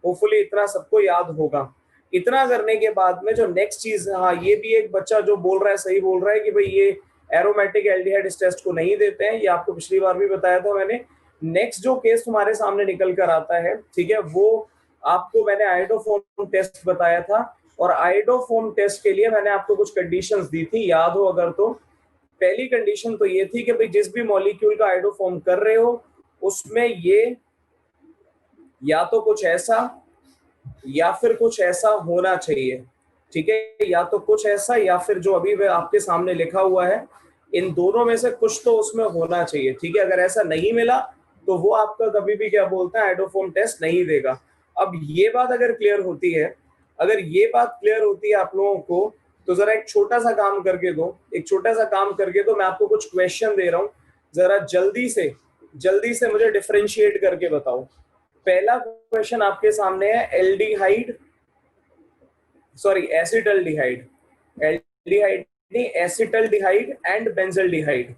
होपफुली इतना सबको याद होगा। इतना करने के बाद में जो नेक्स्ट चीज, हाँ ये भी एक बच्चा जो बोल रहा है सही बोल रहा है कि भाई ये एरोमेटिक एल्डिहाइड इस टेस्ट को नहीं देते हैं, ये आपको पिछली बार भी बताया था मैंने। नेक्स्ट जो केस तुम्हारे सामने निकल कर आता है, ठीक है, वो आपको मैंने आयोडोफोम टेस्ट बताया था। और आयोडोफोम टेस्ट के लिए मैंने आपको कुछ कंडीशंस दी थी, याद हो अगर तो। पहली कंडीशन तो ये थी कि भाई जिस भी मॉलिक्यूल का आयोडोफॉर्म कर रहे हो उसमें ये या तो कुछ ऐसा या फिर कुछ ऐसा होना चाहिए, ठीक है, या तो कुछ ऐसा या फिर जो अभी आपके सामने लिखा हुआ है, इन दोनों में से कुछ तो उसमें होना चाहिए, ठीक है। अगर ऐसा नहीं मिला तो वो आपका कभी भी क्या बोलता है आयोडोफॉर्म टेस्ट नहीं देगा। अब ये बात अगर क्लियर होती है, अगर ये बात क्लियर होती है आप लोगों को, तो जरा एक छोटा सा काम करके दो, एक छोटा सा काम करके दो, मैं आपको कुछ क्वेश्चन दे रहा हूँ, जरा जल्दी से मुझे डिफरेंशिएट करके बताओ। पहला क्वेश्चन आपके सामने है, एल्डिहाइड सॉरी एसिटल्डिहाइड, एल्डिहाइड नहीं acetaldehyde and benzaldehyde,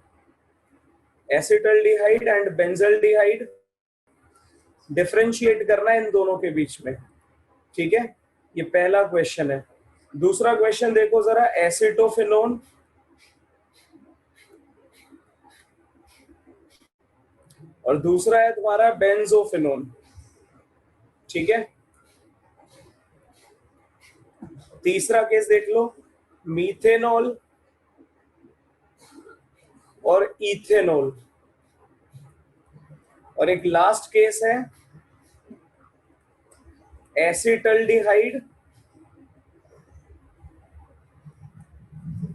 acetaldehyde and benzaldehyde differentiate करना है इन दोनों के बीच में, ठीक है। ये पहला क्वेश्चन है। दूसरा क्वेश्चन देखो जरा, एसिटोफिनोन और दूसरा है तुम्हारा बेंजोफिनोन, ठीक है। तीसरा केस देख लो, मीथेनॉल और इथेनॉल। और एक लास्ट केस है एसिटल्डिहाइड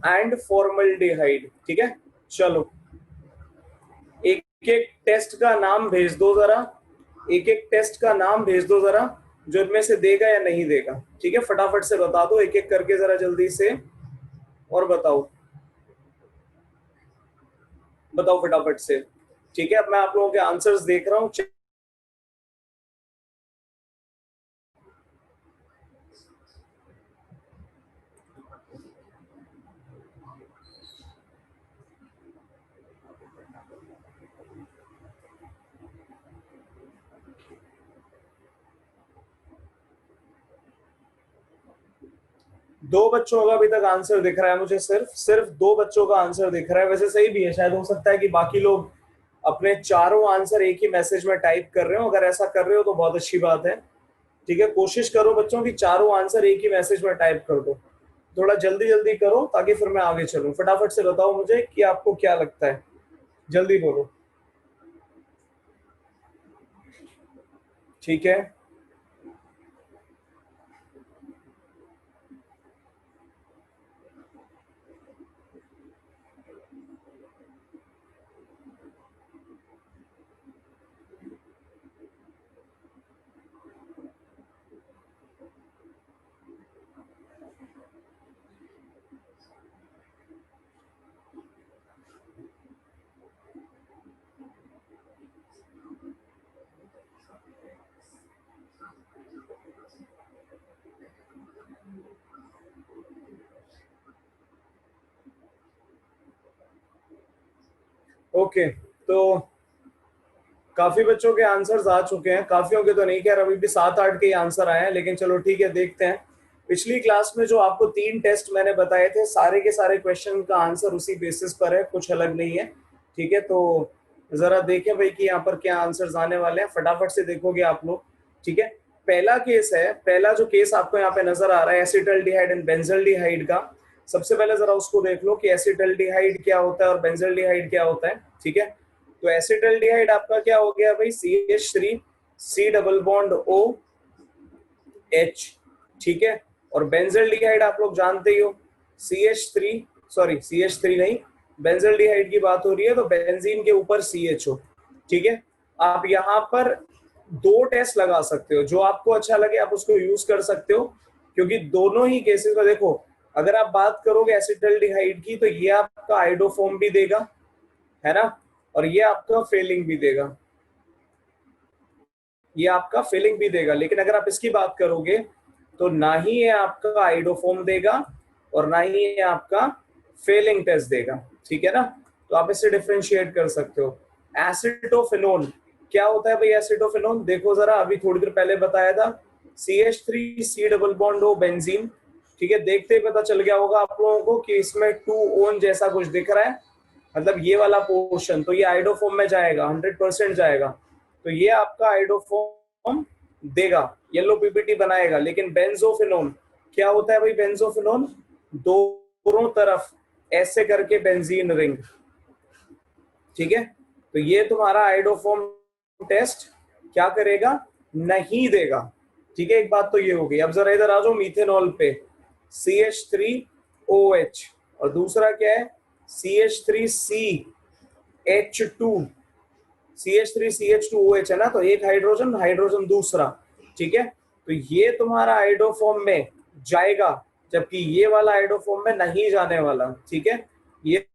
एंड फॉर्मल्डिहाइड, ठीक है। चलो एक एक टेस्ट का नाम भेज दो जरा, एक एक टेस्ट का नाम भेज दो जरा, जो इनमें से देगा या नहीं देगा, ठीक है। फटाफट से बता दो एक एक करके जरा जल्दी से, और बताओ बताओ फटाफट से, ठीक है। अब मैं आप लोगों के आंसर्स देख रहा हूं। दो बच्चों का अभी तक आंसर दिख रहा है मुझे, सिर्फ सिर्फ दो बच्चों का आंसर दिख रहा है। वैसे सही भी है, शायद हो सकता है कि बाकी लोग अपने चारों आंसर एक ही मैसेज में टाइप कर रहे हो। अगर ऐसा कर रहे हो तो बहुत अच्छी बात है, ठीक है। कोशिश करो बच्चों की चारों आंसर एक ही मैसेज में टाइप कर दो, थोड़ा जल्दी जल्दी करो ताकि फिर मैं आगे चलूं। फटाफट से बताओ मुझे कि आपको क्या लगता है, जल्दी बोलो, ठीक है। ओके, तो काफी बच्चों के आंसर्स आ चुके हैं, काफियों के तो नहीं, खैर अभी भी 7-8 के ही आंसर आए हैं, लेकिन चलो ठीक है, देखते हैं। पिछली क्लास में जो आपको 3 टेस्ट मैंने बताए थे, सारे के सारे क्वेश्चन का आंसर उसी बेसिस पर है, कुछ अलग नहीं है, ठीक है। तो जरा देखें भाई कि यहाँ पर क्या आंसर्स आने वाले हैं, फटाफट से देखोगे आप लोग, ठीक है। पहला केस है, पहला जो केस आपको यहाँ पे नजर आ रहा है एसिटल्डिहाइड एंड बेंजल्डिहाइड का, सबसे पहले जरा उसको देख लो कि एसिटल्डिहाइड क्या होता है और बेंजल्डिहाइड क्या होता है, ठीक है। तो एसिटल्डिहाइड आपका क्या हो गया भाई, CH3 C double bond O H, ठीक है। और बेंजल्डिहाइड आप लोग जानते ही हो, CH3, सॉरी CH3 नहीं, बेंजल्डिहाइड की बात हो रही है तो बेंजीन के ऊपर CHO, ठीक है। आप यहाँ पर दो टेस्ट लगा सकते हो, जो आपको अच्छा लगे आप उसको यूज कर सकते हो, क्योंकि दोनों ही केसेस में देखो, अगर आप बात करोगे एसिटल्डिहाइड की तो ये आपका आइडोफॉर्म भी देगा, है ना, और ये आपका फेलिंग भी देगा, ये आपका फेलिंग भी देगा। लेकिन अगर आप इसकी बात करोगे तो ना ही ये आपका आइडोफॉर्म देगा और ना ही ये आपका फेलिंग टेस्ट देगा, ठीक है ना। तो आप इससे डिफरेंशिएट कर सकते हो। एसिटोफिनोन क्या होता है भाई, एसिटोफिनोन देखो जरा, अभी थोड़ी देर पहले बताया था, CH3 C double bond O benzene, ठीक है। देखते ही पता चल गया होगा आप लोगों को कि इसमें 2 ओन जैसा कुछ दिख रहा है, मतलब ये वाला पोर्शन, तो ये आइडोफॉर्म में जाएगा, 100% जाएगा। तो ये आपका आइडोफॉर्म देगा, येलो पीपीटी बनाएगा। लेकिन बेंजोफिनोन क्या होता है भाई, बेंजोफिनोन दोनों तरफ ऐसे करके बेंजीन रिंग, ठीक है। तो ये तुम्हारा आइडोफॉर्म टेस्ट क्या करेगा, नहीं देगा, ठीक है। एक बात तो ये हो गई। अब जरा इधर आ जाओ मिथेनॉल पे, CH3OH और दूसरा क्या है CH3CH2, CH3CH2OH है ना, तो एक हाइड्रोजन, हाइड्रोजन दूसरा, ठीक है। तो ये तुम्हारा आइडोफॉर्म में जाएगा, जबकि ये वाला आइडोफॉर्म में नहीं जाने वाला, ठीक है। ये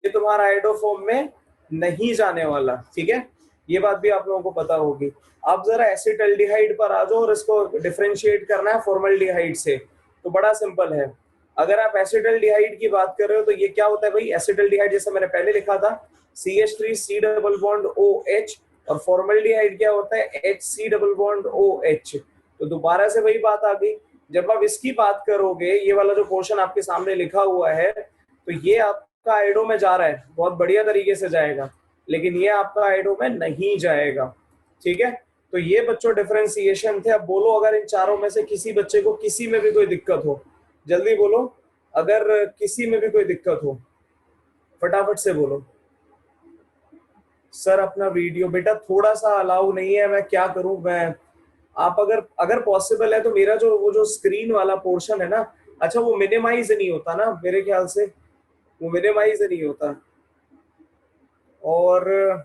तुम्हारा आइडोफॉर्म में नहीं जाने वाला, ठीक है। ये बात भी आप लोगों को पता होगी। अब जरा एसिटल्डिहाइड पर आ जाओ और इसको डिफरेंशिएट करना है फॉर्मल्डिहाइड से, तो बड़ा सिंपल है। अगर आप एसिटल्डिहाइड की बात कर रहे हो तो ये क्या होता है भाई, एसिटल्डिहाइड जैसे मैंने पहले लिखा था, CH3 C double bond OH और फॉर्मल्डिहाइड क्या होता है, HC डबल बॉन्ड OH। तो दोबारा से वही बात आ गई, जब आप इसकी बात करोगे, ये वाला जो पोर्शन आपके सामने लिखा हुआ है, तो ये आपका आयोडो में जा रहा है, बहुत बढ़िया तरीके से जाएगा, लेकिन ये आपका आयोडो में नहीं जाएगा। ठीक है, तो ये बच्चों डिफरेंशिएशन थे। अब बोलो अगर इन चारों में से किसी बच्चे को किसी में भी कोई दिक्कत हो, जल्दी बोलो, अगर किसी में भी कोई दिक्कत हो फटाफट से बोलो। सर अपना वीडियो बेटा थोड़ा सा अलाउ नहीं है, मैं क्या करूं मैं, आप अगर अगर पॉसिबल है तो मेरा जो वो जो स्क्रीन वाला पोर्शन है ना, अच्छा वो मिनिमाइज नहीं होता ना मेरे ख्याल से, वो मिनिमाइज नहीं होता। और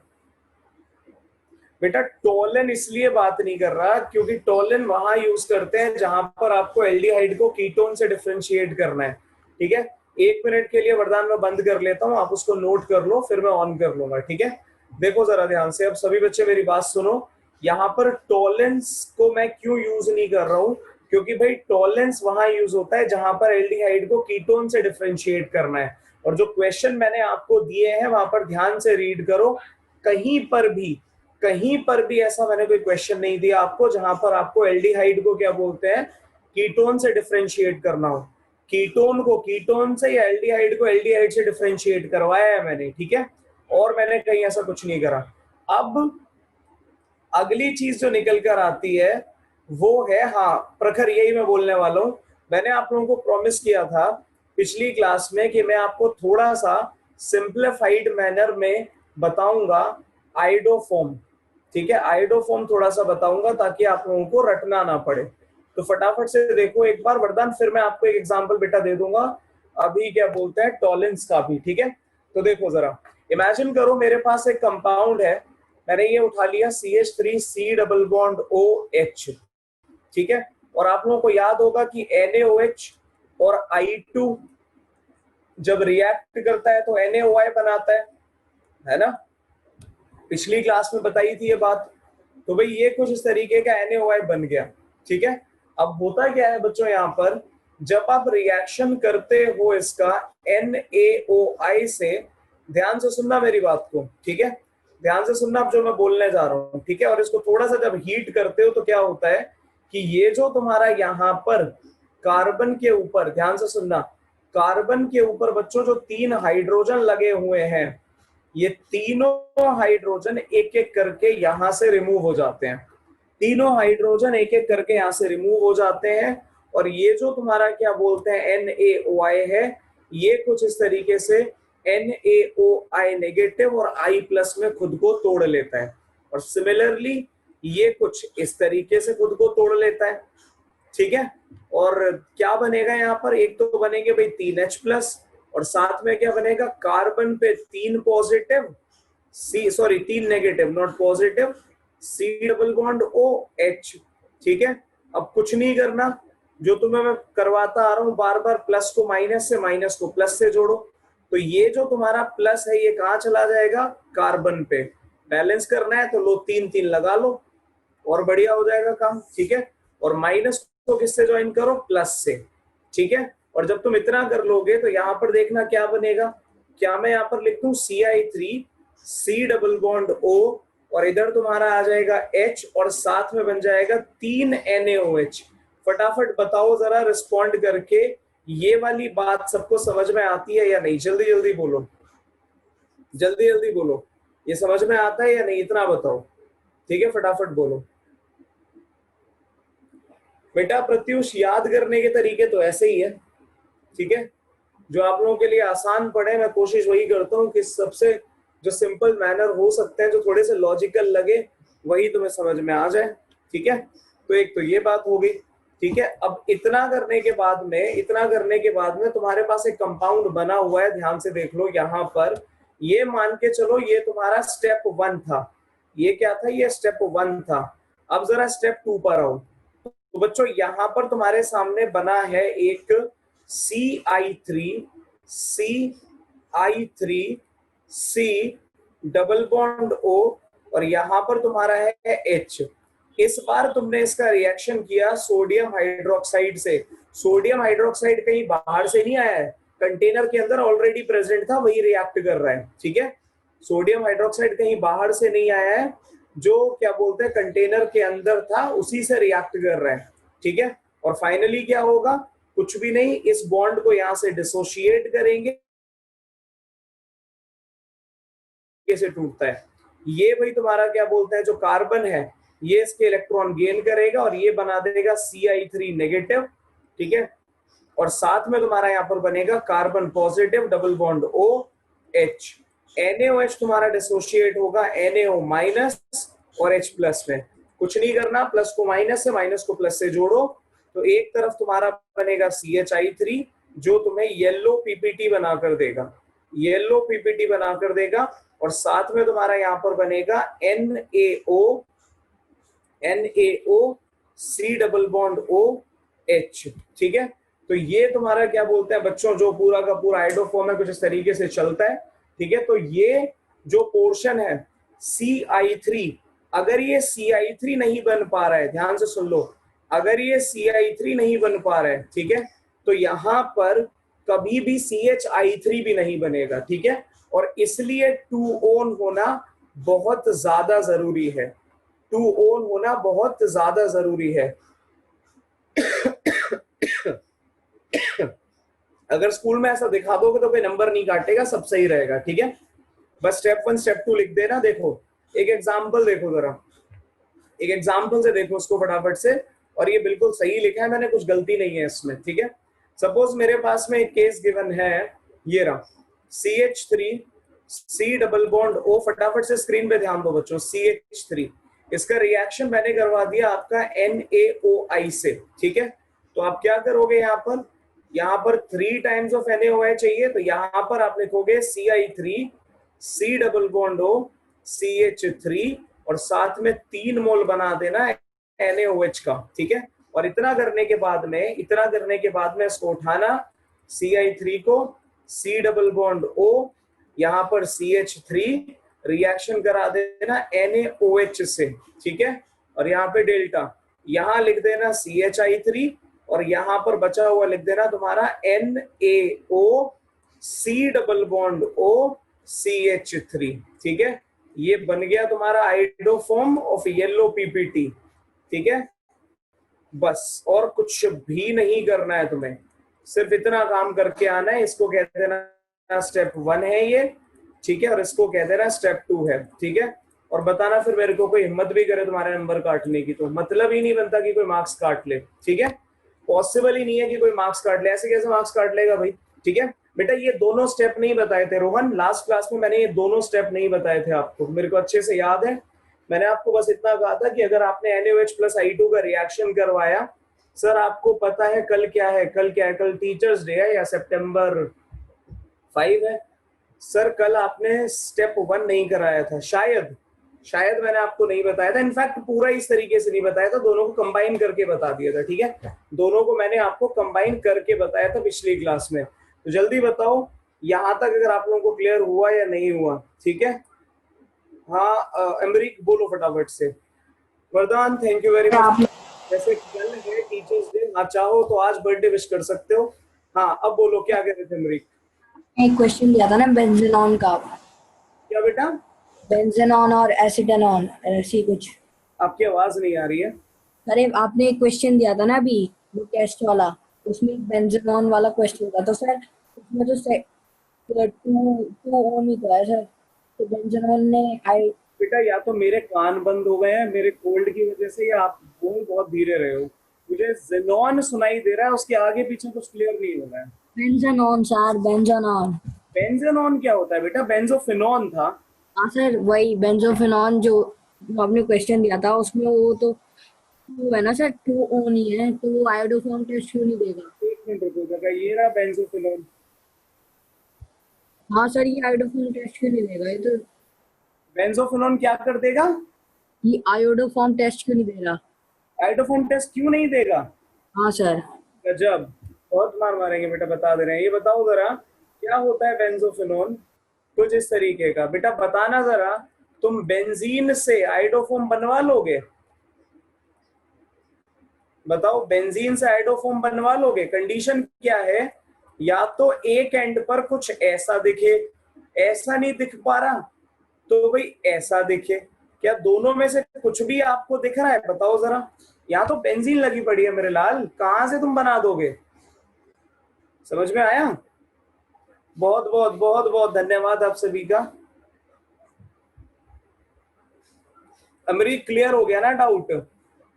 बेटा टोलन इसलिए बात नहीं कर रहा क्योंकि टोलन वहां यूज करते हैं जहां पर आपको एल्डिहाइड को कीटोन से डिफरेंशिएट करना है। ठीक है, 1 मिनट के लिए वरदान मैं बंद कर लेता हूं, आप उसको नोट कर लो, फिर मैं ऑन कर लूंगा। ठीक है, देखो जरा ध्यान से, अब सभी बच्चे मेरी बात सुनो। यहाँ पर टॉलेंस को मैं क्यों यूज नहीं कर रहा हूँ, क्योंकि भाई टॉलेंस वहां यूज होता है जहां पर एल्डिहाइड को कीटोन से डिफरेंशिएट करना है। और जो क्वेश्चन मैंने आपको दिए हैं वहां पर ध्यान से रीड करो, कहीं पर भी ऐसा मैंने कोई क्वेश्चन नहीं दिया आपको जहां पर आपको एल्डिहाइड को क्या बोलते हैं, कीटोन से डिफरेंशिएट करना हो। कीटोन को कीटोन से या एल्डिहाइड को एल्डिहाइड से डिफरेंशिएट करवाया है मैंने। ठीक है, और मैंने कहीं ऐसा कुछ नहीं करा। अब अगली चीज जो निकल कर आती है वो है, हाँ प्रखर, यही मैं बोलने वाला हूं। मैंने आप लोगों को प्रॉमिस किया था पिछली क्लास में कि मैं आपको थोड़ा सा सिंप्लीफाइड मैनर में बताऊंगा आइडोफॉर्म। ठीक है, आइडोफॉर्म थोड़ा सा बताऊंगा ताकि आप लोगों को रटना ना पड़े। तो फटाफट से देखो एक बार वरदान, फिर मैं आपको एक एग्जांपल बेटा दे दूंगा अभी क्या बोलते हैं टॉलेंस का भी। ठीक है, तो देखो जरा, इमेजिन करो मेरे पास एक कंपाउंड है, मैंने ये उठा लिया CH3C डबल बॉन्ड OH। ठीक है, और आप लोगों को याद होगा कि NaOH और I2 जब रिएक्ट करता है तो NaOI बनाता है ना, पिछली क्लास में बताई थी ये बात। तो भाई ये कुछ इस तरीके का NaOI बन गया। ठीक है, अब होता क्या है बच्चों, यहाँ पर जब आप रिएक्शन करते हो इसका NaOI से, ध्यान से सुनना मेरी बात को। ठीक है, ध्यान से सुनना अब जो मैं बोलने जा रहा हूँ। ठीक है, और इसको थोड़ा सा जब हीट करते हो तो क्या होता है कि ये जो तुम्हारा यहाँ पर कार्बन के ऊपर, ध्यान से सुनना, कार्बन के ऊपर बच्चों जो 3 हाइड्रोजन लगे हुए हैं, ये तीनों हाइड्रोजन एक एक करके यहां से रिमूव हो जाते हैं। तीनों हाइड्रोजन एक एक करके यहां से रिमूव हो जाते हैं, और ये जो तुम्हारा क्या बोलते हैं NaOI है, ये कुछ इस तरीके से NaOI नेगेटिव और I प्लस में खुद को तोड़ लेता है, और सिमिलरली ये कुछ इस तरीके से खुद को तोड़ लेता है। ठीक है, और क्या बनेगा यहाँ पर, एक तो बनेंगे भाई 3H प्लस, और साथ में क्या बनेगा, कार्बन पे 3 positive, 3 negative, not positive, C double bond OH। ठीक है, अब कुछ नहीं करना, जो तुम्हें मैं करवाता आ रहा हूं बार बार, प्लस को माइनस से, माइनस को प्लस से जोड़ो। तो ये जो तुम्हारा प्लस है ये कहाँ चला जाएगा, कार्बन पे। बैलेंस करना है तो लो 3 लगा लो और बढ़िया हो जाएगा काम। ठीक है, और माइनस को किससे ज्वाइन करो, प्लस से। ठीक है, और जब तुम इतना कर लोगे तो यहाँ पर देखना क्या बनेगा, क्या मैं यहाँ पर लिख दूं CI3C डबल बॉन्ड O, और इधर तुम्हारा आ जाएगा H, और साथ में बन जाएगा 3 NaOH। फटाफट बताओ जरा रिस्पॉन्ड करके, ये वाली बात सबको समझ में आती है या नहीं, जल्दी जल्दी बोलो, जल्दी जल्दी बोलो, ये समझ में आता है या नहीं, इतना बताओ। ठीक है, फटाफट बोलो बेटा। प्रत्युष याद करने के तरीके तो ऐसे ही है। ठीक है, जो आप लोगों के लिए आसान पड़े, मैं कोशिश वही करता हूँ कि सबसे जो सिंपल मैनर हो सकते हैं, जो थोड़े से लॉजिकल लगे, वही तुम्हें समझ में आ जाए। ठीक है, तो एक तो ये बात होगी। ठीक है, अब इतना करने के बाद में तुम्हारे पास एक कंपाउंड बना हुआ है, ध्यान से देख लो यहाँ पर, ये मान के चलो ये तुम्हारा स्टेप 1 था। ये क्या था, ये स्टेप 1 था। अब जरा स्टेप 2 पर आओ। तो बच्चों यहाँ पर तुम्हारे सामने बना है एक CI3C डबल बॉन्ड O, और यहाँ पर तुम्हारा है H। इस बार तुमने इसका रिएक्शन किया सोडियम हाइड्रोक्साइड से। सोडियम हाइड्रोक्साइड कहीं बाहर से नहीं आया है, कंटेनर के अंदर ऑलरेडी प्रेजेंट था, वही रिएक्ट कर रहा है। ठीक है, सोडियम हाइड्रोक्साइड कहीं बाहर से नहीं आया है, जो क्या बोलते हैं कंटेनर के अंदर था उसी से रिएक्ट कर रहा है, ठीक है। और फाइनली क्या होगा, कुछ भी नहीं, इस बॉन्ड को यहां से डिसोशिएट करेंगे, कैसे टूटता है ये भाई तुम्हारा क्या बोलते हैं जो कार्बन है ये इसके इलेक्ट्रॉन गेन करेगा और ये बना देगा Ci3 नेगेटिव, ठीक है। और साथ में तुम्हारा यहाँ पर बनेगा carbon positive double bond OH, NaOH तुम्हारा डिसोशिएट होगा NaO माइनस और H प्लस में। कुछ नहीं करना, प्लस को माइनस से, माइनस को प्लस से जोड़ो तो एक तरफ तुम्हारा बनेगा CHI3 जो तुम्हें येलो पीपीटी बनाकर देगा, येलो पीपीटी बनाकर देगा। और साथ में तुम्हारा यहाँ पर बनेगा NaO C double bond OH, ठीक है। तो ये तुम्हारा क्या बोलते हैं बच्चों जो पूरा का पूरा हाइड्रोफॉर्म है कुछ इस तरीके से चलता है, ठीक है। तो ये जो पोर्शन है Ci3, अगर ये Ci3 नहीं बन पा रहा है, ध्यान से सुन लो, अगर ये Ci3 नहीं बन पा रहा है, ठीक है, तो यहां पर कभी भी CHI3 भी नहीं बनेगा, ठीक है। और इसलिए 2 होना बहुत ज्यादा जरूरी है, 2 होना बहुत ज्यादा जरूरी है। अगर स्कूल में ऐसा दिखा दोगे तो कोई नंबर नहीं काटेगा, सब सही रहेगा, ठीक है। बस स्टेप 1 स्टेप 2 लिख देना। देखो एक एग्जांपल देखो जरा, एक एग्जांपल से देखो उसको फटाफट से, और ये बिल्कुल सही लिखा है मैंने, कुछ गलती नहीं है इसमें, ठीक है। सपोज मेरे पास में एक केस गिवन है, ये रहा CH3 C double bond O, फटाफट से स्क्रीन पे ध्यान दो बच्चों, CH3 इसका रिएक्शन मैंने करवा दिया आपका NaOI से, ठीक है। तो आप क्या करोगे, यहाँ पर 3 टाइम्स ऑफ NaOI चाहिए, तो यहाँ पर आप लिखोगे Ci3 C double bond O CH3 और साथ में 3 मोल बना देना NaOH का, ठीक है। और इतना करने के बाद में इसको उठाना, Ci3 को C डबल बॉन्ड O, यहाँ पर CH3 रिएक्शन करा देना NaOH से, ठीक है। और यहाँ पे डेल्टा, यहाँ लिख देना CHI3 और यहाँ पर बचा हुआ लिख देना तुम्हारा NaO C double bond O CH3, ठीक है। ये बन गया तुम्हारा आइडोफॉर्म ऑफ येलो पीपीटी, ठीक है। बस और कुछ भी नहीं करना है तुम्हें, सिर्फ इतना काम करके आना है। इसको कह देना स्टेप 1 है ये, ठीक है, और इसको कह देना स्टेप 2 है, ठीक है। और बताना फिर मेरे को कोई हिम्मत भी करे तुम्हारे नंबर काटने की, तो मतलब ही नहीं बनता कि कोई मार्क्स काट ले, ठीक है। पॉसिबल ही नहीं है कि कोई मार्क्स काट ले, ऐसे कैसे मार्क्स काट लेगा भाई, ठीक है। बेटा ये दोनों स्टेप नहीं बताए थे रोहन, लास्ट क्लास में मैंने ये दोनों स्टेप नहीं बताए थे आपको, मेरे को अच्छे से याद है। मैंने आपको बस इतना कहा था कि अगर आपने NaOH प्लस I2 का रिएक्शन करवाया, सर आपको पता है कल क्या है, कल टीचर्स डे है या September 5 है, सर कल आपने स्टेप 1 नहीं कराया था, शायद मैंने आपको नहीं बताया था, इनफैक्ट पूरा इस तरीके से नहीं बताया था, दोनों को कंबाइन करके बता दिया था, ठीक है। दोनों को मैंने आपको कंबाइन करके बताया था पिछली क्लास में। तो जल्दी बताओ यहां तक अगर आप लोगों को क्लियर हुआ या नहीं हुआ, ठीक है। हाँ अमरीक बोलो फटाफट से। वरदान थैंक यू वेरी मच। जैसे कल है टीचर्स डे, हाँ चाहो तो आज बर्थडे विश कर सकते हो। हाँ अब बोलो क्या कह रहे थे अमरीक। एक क्वेश्चन दिया था ना बेंजीनॉन का। क्या बेटा? बेंजीनॉन और एसिटानॉन ऐसी कुछ। आपकी आवाज नहीं आ रही है। अरे आपने एक क्वेश्चन दिया था ना अभी वो टेस्ट वाला, उसमें बेंजीनॉन वाला क्वेश्चन था, तो सर उसमें तो टू ओन ही तो है सर, तो बेंजीनॉन ने आई। बेटा या तो मेरे कान बंद हो गए हैं मेरे कोल्ड की वजह से, या आप बोल बहुत धीरे रहे हो, मुझे जेनॉन सुनाई दे रहा है, उसके आगे पीछे कुछ क्लियर नहीं हो रहा है। बेंजीनॉन सर, बेंजीनॉन। बेंजेनॉन क्या होता है बेटा? बेंजोफिनॉन था। हाँ सर वही बेंजोफिनॉन जो आपने क्वेश्चन दिया था उसमें वो तो टू है ना सर, टू ओन ही है, तो वो आयोडोफॉर्म टेस्ट क्यों नहीं देगा? एक मिनट रुको जरा, ये रहा बेंजोफिनॉन। हाँ सर ये आयोडोफॉर्म टेस्ट क्यों नहीं देगा, ये तो बेंजोफिनॉन क्या कर देगा? ये आयोडोफॉर्म टेस्ट क्यों नहीं देगा? आइडोफॉर्म टेस्ट क्यों नहीं देगा? हाँ सर। गजब, बहुत मार मारेंगे बेटा, बता दे रहे हैं। ये बताओ जरा क्या होता है बेंजोफिनॉन? कुछ इस तरीके का बेटा बताना जरा। तुम बेंजीन से आइडोफॉर्म बनवा लोगे? बताओ बेंजीन से आइडोफॉर्म बनवा लोगे? कंडीशन क्या है, या तो एक एंड पर कुछ ऐसा दिखे, ऐसा नहीं दिख पा रहा तो भाई ऐसा दिखे, क्या दोनों में से कुछ भी आपको दिख रहा है? बताओ जरा। यहाँ तो बेंजीन लगी पड़ी है मेरे लाल, कहां से तुम बना दोगे? समझ में आया? बहुत बहुत बहुत बहुत धन्यवाद आप सभी का। अमरीक क्लियर हो गया ना डाउट?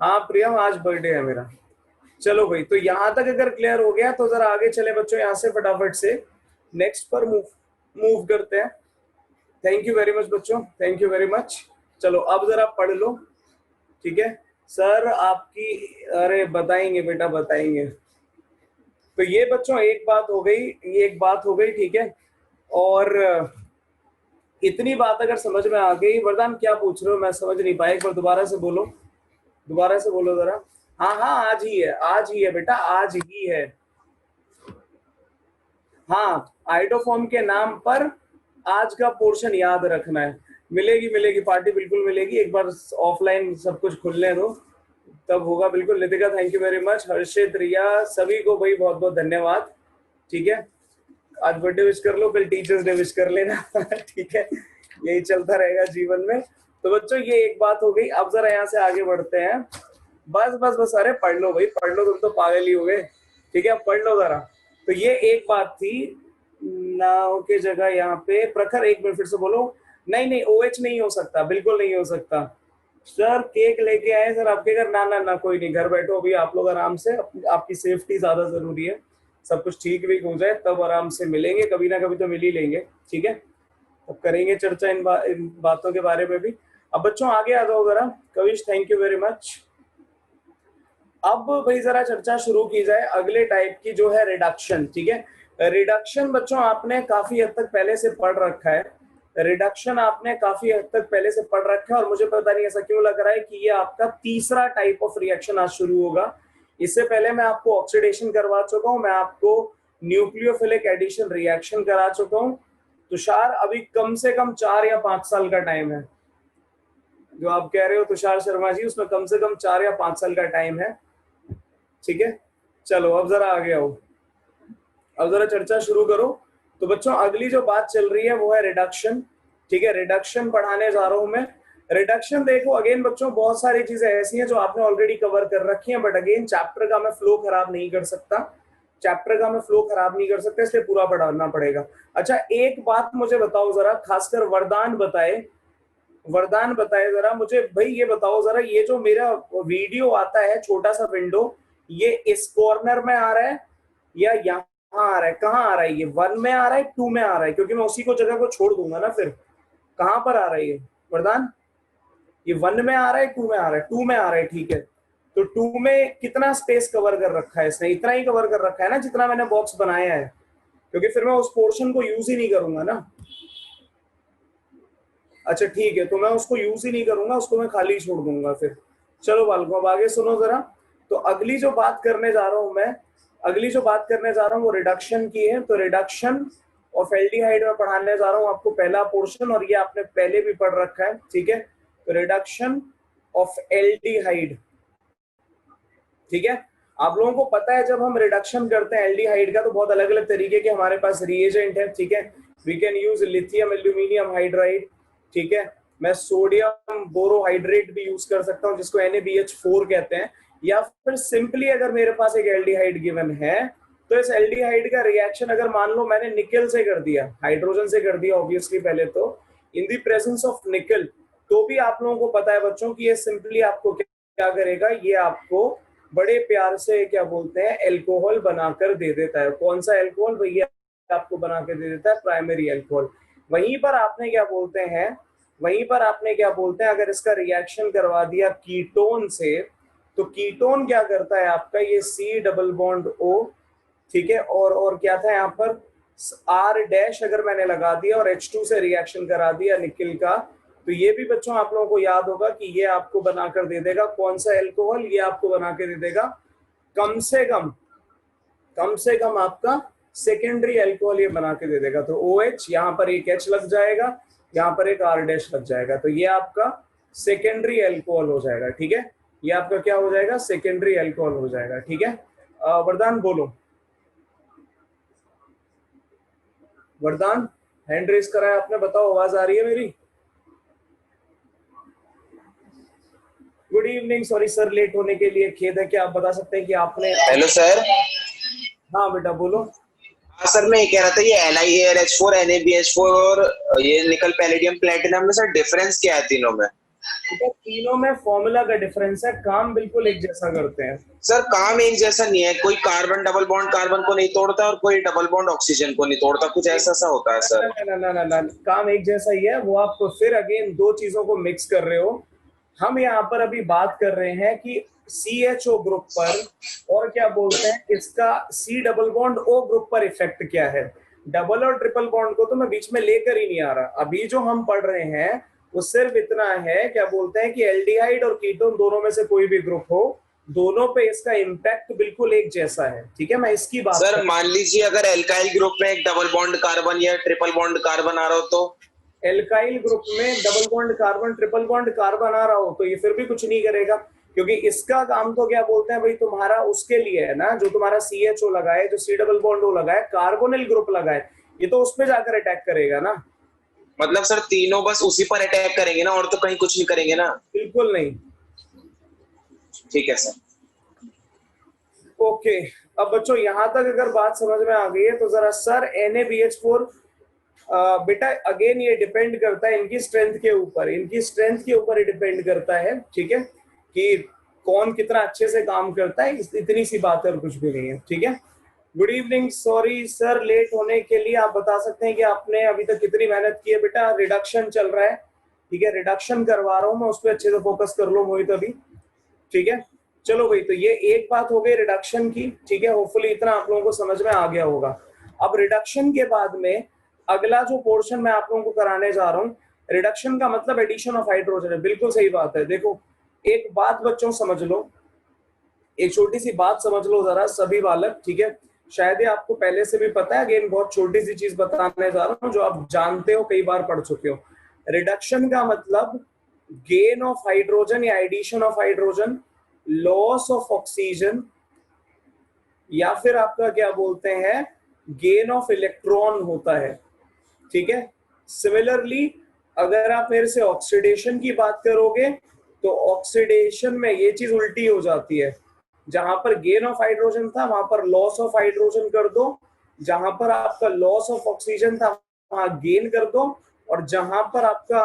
हाँ प्रियम, आज बर्थडे है मेरा। चलो भाई, तो यहां तक अगर क्लियर हो गया तो जरा आगे चले बच्चों, यहां से फटाफट से नेक्स्ट पर मूव मूव करते हैं। थैंक यू वेरी मच बच्चों, थैंक यू वेरी मच। चलो अब जरा पढ़ लो, ठीक है सर आपकी। अरे बताएंगे बेटा बताएंगे। तो ये बच्चों एक बात हो गई, ये एक बात हो गई, ठीक है। और इतनी बात अगर समझ में आ गई, वरदान क्या पूछ रहे हो मैं समझ नहीं पाया, एक बार दोबारा से बोलो, दोबारा से बोलो जरा। हाँ हाँ आज ही है, आज ही है बेटा, आज ही है। हाँ आइडोफॉर्म के नाम पर आज का पोर्शन याद रखना है। मिलेगी मिलेगी पार्टी, बिल्कुल मिलेगी। एक बार ऑफलाइन सब कुछ खुलने दो, तब होगा बिल्कुल। Nitika thank you very much, Harshit, Riya, सभी को भाई बहुत बहुत धन्यवाद। ठीक है, आज बर्थडे विश कर लो, कल टीचर्स डे विश कर लेना ठीक है, यही चलता रहेगा जीवन में। तो बच्चों ये एक बात हो गई। अब जरा यहाँ से आगे बढ़ते हैं। बस बस बस, अरे पढ़ लो भाई पढ़ लो, तुम तो पागल ही हो गए। ठीक है, अब पढ़ लो जरा। तो ये एक बात थी। नाव के जगह यहाँ पे प्रखर, एक मिनट फिर से बोलो। नहीं नहीं, OH नहीं हो सकता, बिल्कुल नहीं हो सकता। सर केक लेके आए सर आपके घर? ना ना ना, कोई नहीं, घर बैठो अभी आप लोग आराम से, आपकी सेफ्टी ज्यादा जरूरी है। सब कुछ ठीक भी हो जाए तब आराम से मिलेंगे, कभी ना कभी तो मिल ही लेंगे। ठीक है, अब करेंगे चर्चा इन बातों के बारे में भी। अब बच्चों आगे आ जाओ जरा। Kavish thank you very much. अब भाई जरा चर्चा शुरू की जाए अगले टाइप की, जो है रिडक्शन। ठीक है, रिडक्शन बच्चों आपने काफी हद तक पहले से पढ़ रखा है। रिडक्शन आपने काफी हद तक पहले से पढ़ रखा है, और मुझे पता नहीं ऐसा क्यों लग रहा है कि ये आपका तीसरा टाइप ऑफ रिएक्शन आज शुरू होगा। इससे पहले मैं आपको ऑक्सीडेशन करवा चुका हूं, मैं आपको न्यूक्लियोफिलिक एडिशन रिएक्शन करा चुका हूं। तुषार अभी कम से कम 4 या 5 साल का टाइम है जो आप कह रहे हो तुषार शर्मा जी, उसमें कम से कम 4 या 5 साल का टाइम है। ठीक है, चलो अब जरा आगे आओ, अब जरा चर्चा शुरू करो। तो बच्चों अगली जो बात चल रही है वो है रिडक्शन। ठीक है, रिडक्शन पढ़ाने जा रहा हूं मैं। रिडक्शन देखो अगेन बच्चों, बहुत सारी चीजें ऐसी हैं जो आपने ऑलरेडी कवर कर रखी हैं, बट अगेन चैप्टर का मैं फ्लो खराब नहीं कर सकता, चैप्टर का मैं फ्लो खराब नहीं कर सकता, इसलिए पूरा पढ़ाना पड़ेगा। अच्छा एक बात मुझे बताओ जरा, खासकर वरदान बताए, वरदान बताए जरा मुझे भाई, ये बताओ जरा, ये जो मेरा वीडियो आता है छोटा सा विंडो, ये इस कॉर्नर में आ रहा है या यहाँ आ रहा है? कहाँ आ रहा है? ये 1 में आ रहा है, 2 में आ रहा है? क्योंकि मैं उसी को जगह को छोड़ दूंगा ना फिर। कहाँ पर आ रहा है ये वरदान? ये 1 में आ रहा है, 2 में आ रहा है? 2 में आ रहा है, ठीक है। तो 2 में कितना स्पेस कवर कर रखा है इसने? इतना ही कवर कर रखा है ना जितना मैंने बॉक्स बनाया है, क्योंकि फिर मैं उस पोर्शन को यूज ही नहीं करूंगा ना। अच्छा ठीक है, तो मैं उसको यूज ही नहीं करूंगा, उसको मैं खाली छोड़ दूंगा फिर। चलो बालकों अब आगे सुनो जरा। तो अगली जो बात करने जा रहा हूं मैं, अगली जो बात करने जा रहा हूँ वो रिडक्शन की है। तो रिडक्शन ऑफ एल्डिहाइड में पढ़ाने जा रहा हूँ आपको पहला पोर्शन, और ये आपने पहले भी पढ़ रखा है। ठीक है, तो रिडक्शन ऑफ एल्डिहाइड। ठीक है, आप लोगों को पता है जब हम रिडक्शन करते हैं एल्डिहाइड का, तो बहुत अलग अलग तरीके के हमारे पास रिएजेंट है। ठीक है, we can use lithium aluminium hydride. ठीक है, मैं सोडियम बोरोहाइड्रेट भी यूज कर सकता हूँ, जिसको NaBH4 कहते हैं। या फिर सिंपली अगर मेरे पास एक एल्डिहाइड गिवन है, तो इस एल्डिहाइड का रिएक्शन अगर मान लो मैंने निकल से कर दिया, हाइड्रोजन से कर दिया ऑब्वियसली पहले तो, इन दी प्रेजेंस ऑफ निकल, तो भी आप लोगों को पता है बच्चों कि ये सिंपली आपको क्या करेगा, ये आपको बड़े प्यार से क्या बोलते हैं, एल्कोहल बनाकर दे देता है। कौन सा एल्कोहल भैया? आपको बना के दे देता है प्राइमरी एल्कोहल। वहीं पर आपने क्या बोलते हैं, वहीं पर आपने क्या बोलते हैं, अगर इसका रिएक्शन करवा दिया कीटोन से, तो कीटोन क्या करता है आपका, ये C डबल बॉन्ड O। ठीक है, और क्या था यहाँ पर, R डैश अगर मैंने लगा दिया और H2 से रिएक्शन करा दिया निकिल का, तो ये भी बच्चों आप लोगों को याद होगा कि ये आपको बनाकर दे देगा कौन सा एल्कोहल, ये आपको बना के दे देगा कम से कम, कम से कम आपका सेकेंडरी एल्कोहल ये बना के दे देगा। तो OH, यहाँ पर एक H लग जाएगा, यहाँ पर एक R डैश लग जाएगा, तो ये आपका सेकेंडरी एल्कोहल हो जाएगा। ठीक है, ये आपका क्या हो जाएगा, सेकेंडरी एल्कोहल हो जाएगा। ठीक है, वरदान बोलो, वरदान हैंड रेस करा है आपने, बताओ आवाज आ रही है मेरी? Good evening, sorry sir late होने के लिए, खेद है। क्या आप बता सकते हैं कि आपने? Hello sir. हाँ बेटा बोलो। हाँ सर, मैं ये कह रहा था ये LiArH4 NaBH4 और ये निकल पैलेडियम प्लेटिनम में सर डिफरेंस क्या है तीनों में? बेटा तीनों में फॉर्मूला का डिफरेंस है, काम बिल्कुल एक जैसा करते हैं। सर काम एक जैसा नहीं है, कोई कार्बन डबल बॉन्ड कार्बन को नहीं तोड़ता और कोई डबल बॉन्ड ऑक्सीजन को नहीं तोड़ता, कुछ ऐसा सा होता है ना सर। ना ना ना ना ना, काम एक जैसा ही है। वो आप फिर अगेन दो चीजों को मिक्स कर रहे हो। हम यहाँ पर अभी बात कर रहे हैं कि CHO ग्रुप पर और क्या बोलते हैं इसका C double bond O group पर इफेक्ट क्या है। डबल और ट्रिपल बॉन्ड को तो मैं बीच में लेकर ही नहीं आ रहा। अभी जो हम पढ़ रहे हैं वो सिर्फ इतना है, क्या बोलते हैं कि एल्डिहाइड और कीटोन दोनों में से कोई भी ग्रुप हो, दोनों पे इसका इम्पैक्ट बिल्कुल एक जैसा है। ठीक है, मैं इसकी बात सर कर। मान लीजिए अगर एल्काइल ग्रुप में एक डबल बॉन्ड कार्बन या ट्रिपल बॉन्ड कार्बन आ रहा हो तो? एल्काइल ग्रुप में double bond carbon triple bond carbon आ रहा हो तो ये फिर भी कुछ नहीं करेगा, क्योंकि इसका काम तो क्या बोलते हैं भाई तुम्हारा उसके लिए है ना, जो तुम्हारा CHO लगा है, जो C डबल बॉन्ड O लगा है, कार्बोनिल ग्रुप लगा है, ये तो उस पे जाकर अटैक करेगा ना। मतलब सर तीनों बस उसी पर अटैक करेंगे ना, और तो कहीं कुछ नहीं करेंगे ना? बिल्कुल नहीं। ठीक है सर। ओके, अब बच्चों यहां तक अगर बात समझ में आ गई है तो जरा सर NaBH4, बेटा अगेन ये डिपेंड करता है इनकी स्ट्रेंथ के ऊपर, इनकी स्ट्रेंथ के ऊपर ही डिपेंड करता है। ठीक है, कि कौन कितना अच्छे से काम करता है, इतनी सी बात है और कुछ भी नहीं है। ठीक है, good evening, sorry sir late होने के लिए। आप बता सकते हैं कि आपने अभी तक कितनी मेहनत की है? बेटा रिडक्शन चल रहा है, ठीक है, रिडक्शन करवा रहा हूँ मैं, उस पर अच्छे से फोकस कर लो मोहित अभी। ठीक है, चलो भाई, तो ये एक बात हो गई रिडक्शन की। ठीक है, होपफुली इतना आप लोगों को समझ में आ गया होगा। अब रिडक्शन के बाद में अगला जो पोर्शन मैं आप लोगों को कराने जा रहा हूँ, रिडक्शन का मतलब एडिशन ऑफ हाइड्रोजन है। बिल्कुल सही बात है। देखो एक बात बच्चों समझ लो, एक छोटी सी बात समझ लो जरा सभी बालक। ठीक है, शायद ये आपको पहले से भी पता है, अगेन बहुत छोटी सी चीज बताने जा रहा हूँ जो आप जानते हो, कई बार पढ़ चुके हो। रिडक्शन का मतलब गेन ऑफ हाइड्रोजन या addition of hydrogen, loss of oxygen, या फिर आपका क्या बोलते हैं गेन ऑफ इलेक्ट्रॉन होता है। ठीक है, सिमिलरली अगर आप मेरे से ऑक्सीडेशन की बात करोगे तो ऑक्सीडेशन में ये चीज उल्टी हो जाती है। जहां पर गेन ऑफ हाइड्रोजन था वहां पर लॉस ऑफ हाइड्रोजन कर दो, जहां पर आपका लॉस ऑफ ऑक्सीजन था वहां गेन कर दो, और जहां पर आपका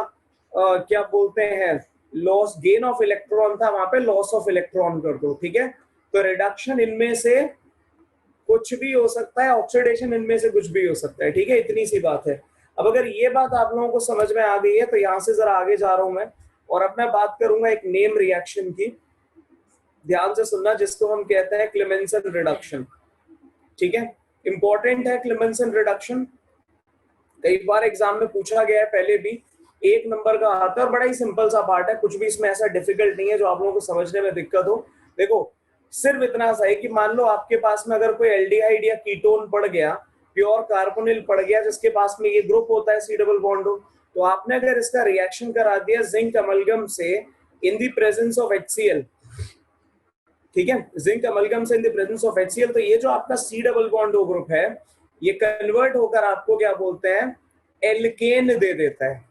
क्या बोलते हैं लॉस गेन ऑफ इलेक्ट्रॉन था वहां पे लॉस ऑफ इलेक्ट्रॉन कर दो। ठीक है, तो रिडक्शन इनमें से कुछ भी हो सकता है, ऑक्सीडेशन इनमें से कुछ भी हो सकता है। ठीक है, इतनी सी बात है। अब अगर ये बात आप लोगों को समझ में आ गई है तो यहां से जरा आगे जा रहा हूं मैं, और अब मैं बात करूंगा एक नेम रिएक्शन की। ध्यान से सुनना, जिसको हम कहते हैं क्लेमेंसन रिडक्शन। ठीक है, इंपॉर्टेंट है क्लेमेंसन रिडक्शन, कई बार एग्जाम में पूछा गया है पहले भी। 1 नंबर का आता है, बड़ा ही सिंपल सा पार्ट है, कुछ भी इसमें ऐसा डिफिकल्ट नहीं है जो आप लोगों को समझने में दिक्कत हो। देखो सिर्फ इतना सा है कि मान लो आपके पास में अगर कोई एल्डिहाइड या कीटोन पड़ गया, प्योर कार्बोनिल पड़ गया जिसके पास में ये ग्रुप होता है C डबल बॉन्ड, तो आपने अगर इसका रिएक्शन करा दिया जिंक अमलगम से in the presence of HCl, ठीक है, जिंक अमलगम से in the presence of HCl, तो ये जो आपका C double bond O group है ये कन्वर्ट होकर आपको क्या बोलते हैं एल्केन दे देता है।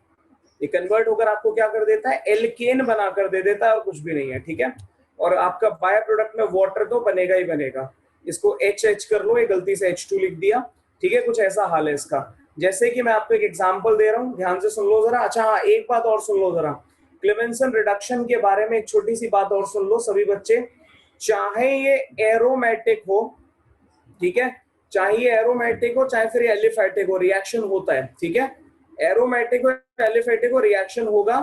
ये कन्वर्ट होकर आपको क्या कर देता है एल्केन बनाकर दे देता है, और कुछ भी नहीं है। ठीक है, और आपका बाय प्रोडक्ट में वाटर तो बनेगा ही बनेगा। इसको HH कर लो, ये गलती से H2 लिख दिया। ठीक है, कुछ ऐसा हाल है इसका। जैसे कि मैं आपको एक एग्जांपल दे रहा हूं, ध्यान से सुन लो जरा। अच्छा हाँ, एक बात और सुन लो जरा, क्लेमेंसन रिडक्शन के बारे में एक छोटी सी बात और सुन लो सभी बच्चे। चाहे ये एरोमेटिक हो, ठीक है, चाहे ये एरोमेटिक हो चाहे फिर ये एलिफेटिक हो, रिएक्शन होता है। ठीक है, एरोमेटिक हो एलिफेटिक हो रिएक्शन होगा।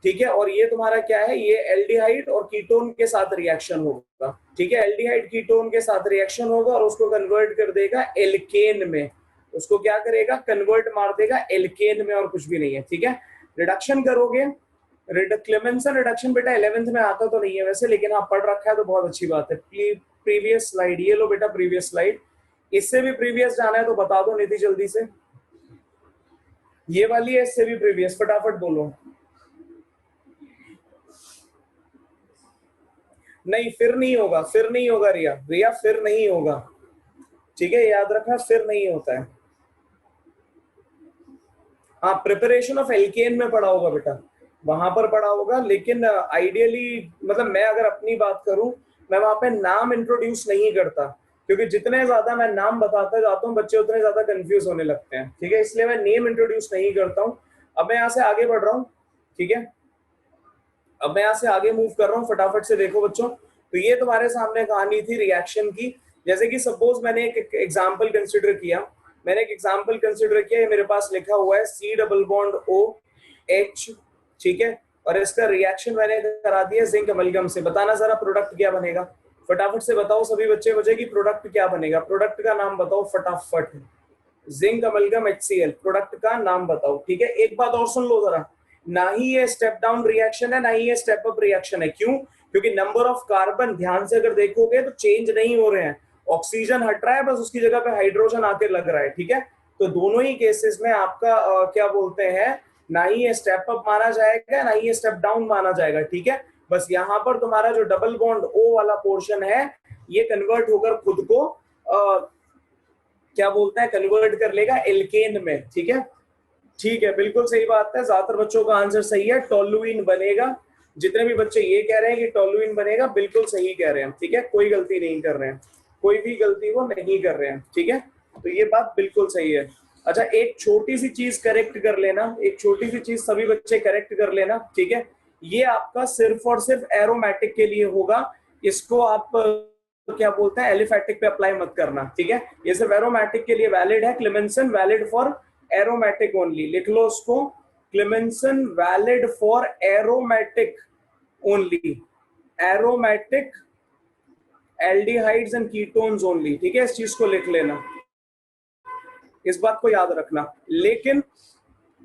ठीक है, और ये तुम्हारा क्या है, ये एल्डिहाइड और कीटोन के साथ रिएक्शन होगा। ठीक है, एल्डिहाइड कीटोन के साथ रिएक्शन होगा और उसको कन्वर्ट कर देगा एल्केन में। उसको क्या करेगा, कन्वर्ट मार देगा एल्केन में, और कुछ भी नहीं है। ठीक है, रिडक्शन करोगे, क्लेमेंसन रिडक्शन बेटा 11th में आता तो नहीं है वैसे, लेकिन हाँ पढ़ रखा है तो बहुत अच्छी बात है। प्रीवियस स्लाइड ये लो बेटा, प्रीवियस स्लाइड। इससे भी प्रीवियस जाना है तो बता दो निधि जल्दी से। ये वाली है, इससे भी प्रीवियस, फटाफट बोलो। नहीं फिर नहीं होगा, फिर नहीं होगा रिया, रिया फिर नहीं होगा। ठीक है, याद रखना फिर नहीं होता है। हाँ, प्रिपरेशन ऑफ एल्केन में पढ़ा होगा बेटा, वहां पर पढ़ा होगा, लेकिन आइडियली मतलब मैं अगर अपनी बात करूं, मैं वहां पे नाम इंट्रोड्यूस नहीं करता, क्योंकि जितने ज्यादा मैं नाम बताता जाता हूँ बच्चे उतने ज्यादा कंफ्यूज होने लगते हैं, ठीक है, इसलिए मैं नेम इंट्रोड्यूस नहीं करता हूँ। अब मैं यहाँ से आगे बढ़ रहा हूँ, ठीक है, अब मैं यहाँ से आगे मूव कर रहा हूँ, फटाफट से देखो बच्चों। तो ये तुम्हारे सामने कहानी थी रिएक्शन की। जैसे कि सपोज मैंने एक एग्जाम्पल कंसिडर किया, ये मेरे पास लिखा हुआ है C डबल बॉन्ड OH, ठीक है, और इसका रिएक्शन मैंने करा दिया जिंक अमलगम से। बताना जरा प्रोडक्ट क्या बनेगा, फटाफट से बताओ सभी बच्चे मुझे कि प्रोडक्ट क्या बनेगा, प्रोडक्ट का नाम बताओ फटाफट। जिंक अमलगम HCl, प्रोडक्ट का नाम बताओ, ठीक है। एक बात और सुन लो जरा, ना ही ये स्टेप डाउन रिएक्शन है ना ही ये स्टेप अप रिएक्शन है। क्यों? क्योंकि नंबर ऑफ कार्बन ध्यान से अगर देखोगे तो चेंज नहीं हो रहे हैं, ऑक्सीजन हट रहा है, बस उसकी जगह पे हाइड्रोजन आके लग रहा है, ठीक है। तो दोनों ही केसेस में आपका क्या बोलते हैं, ना ही ये स्टेप अप माना जाएगा ना ही ये स्टेप डाउन माना जाएगा, ठीक है। बस यहाँ पर तुम्हारा जो डबल बॉन्ड O वाला पोर्शन है ये कन्वर्ट होकर खुद को क्या बोलते हैं, कन्वर्ट कर लेगा एल्केन में, ठीक है। ठीक है, बिल्कुल सही बात है, ज्यादातर बच्चों का आंसर सही है, टोलुइन बनेगा। जितने भी बच्चे ये कह रहे हैं कि टोलुइन बनेगा, बिल्कुल सही कह रहे हैं, ठीक है, कोई गलती नहीं कर रहे हैं, कोई भी गलती वो नहीं कर रहे हैं, ठीक है। तो ये बात बिल्कुल सही है। अच्छा, एक छोटी सी चीज करेक्ट कर लेना, एक छोटी सी चीज सभी बच्चे करेक्ट कर लेना, ठीक है। ये आपका सिर्फ और सिर्फ एरोमेटिक के लिए होगा, इसको आप क्या बोलते हैं एलिफैटिक पे अप्लाई मत करना, ठीक है। ये सिर्फ एरोमेटिक के लिए वैलिड है, Clemmensen valid for aromatic only, लिख लो उसको, Clemmensen valid for aromatic only, aromatic aldehydes and ketones only, ठीक है, इस चीज को लिख लेना, इस बात को याद रखना। लेकिन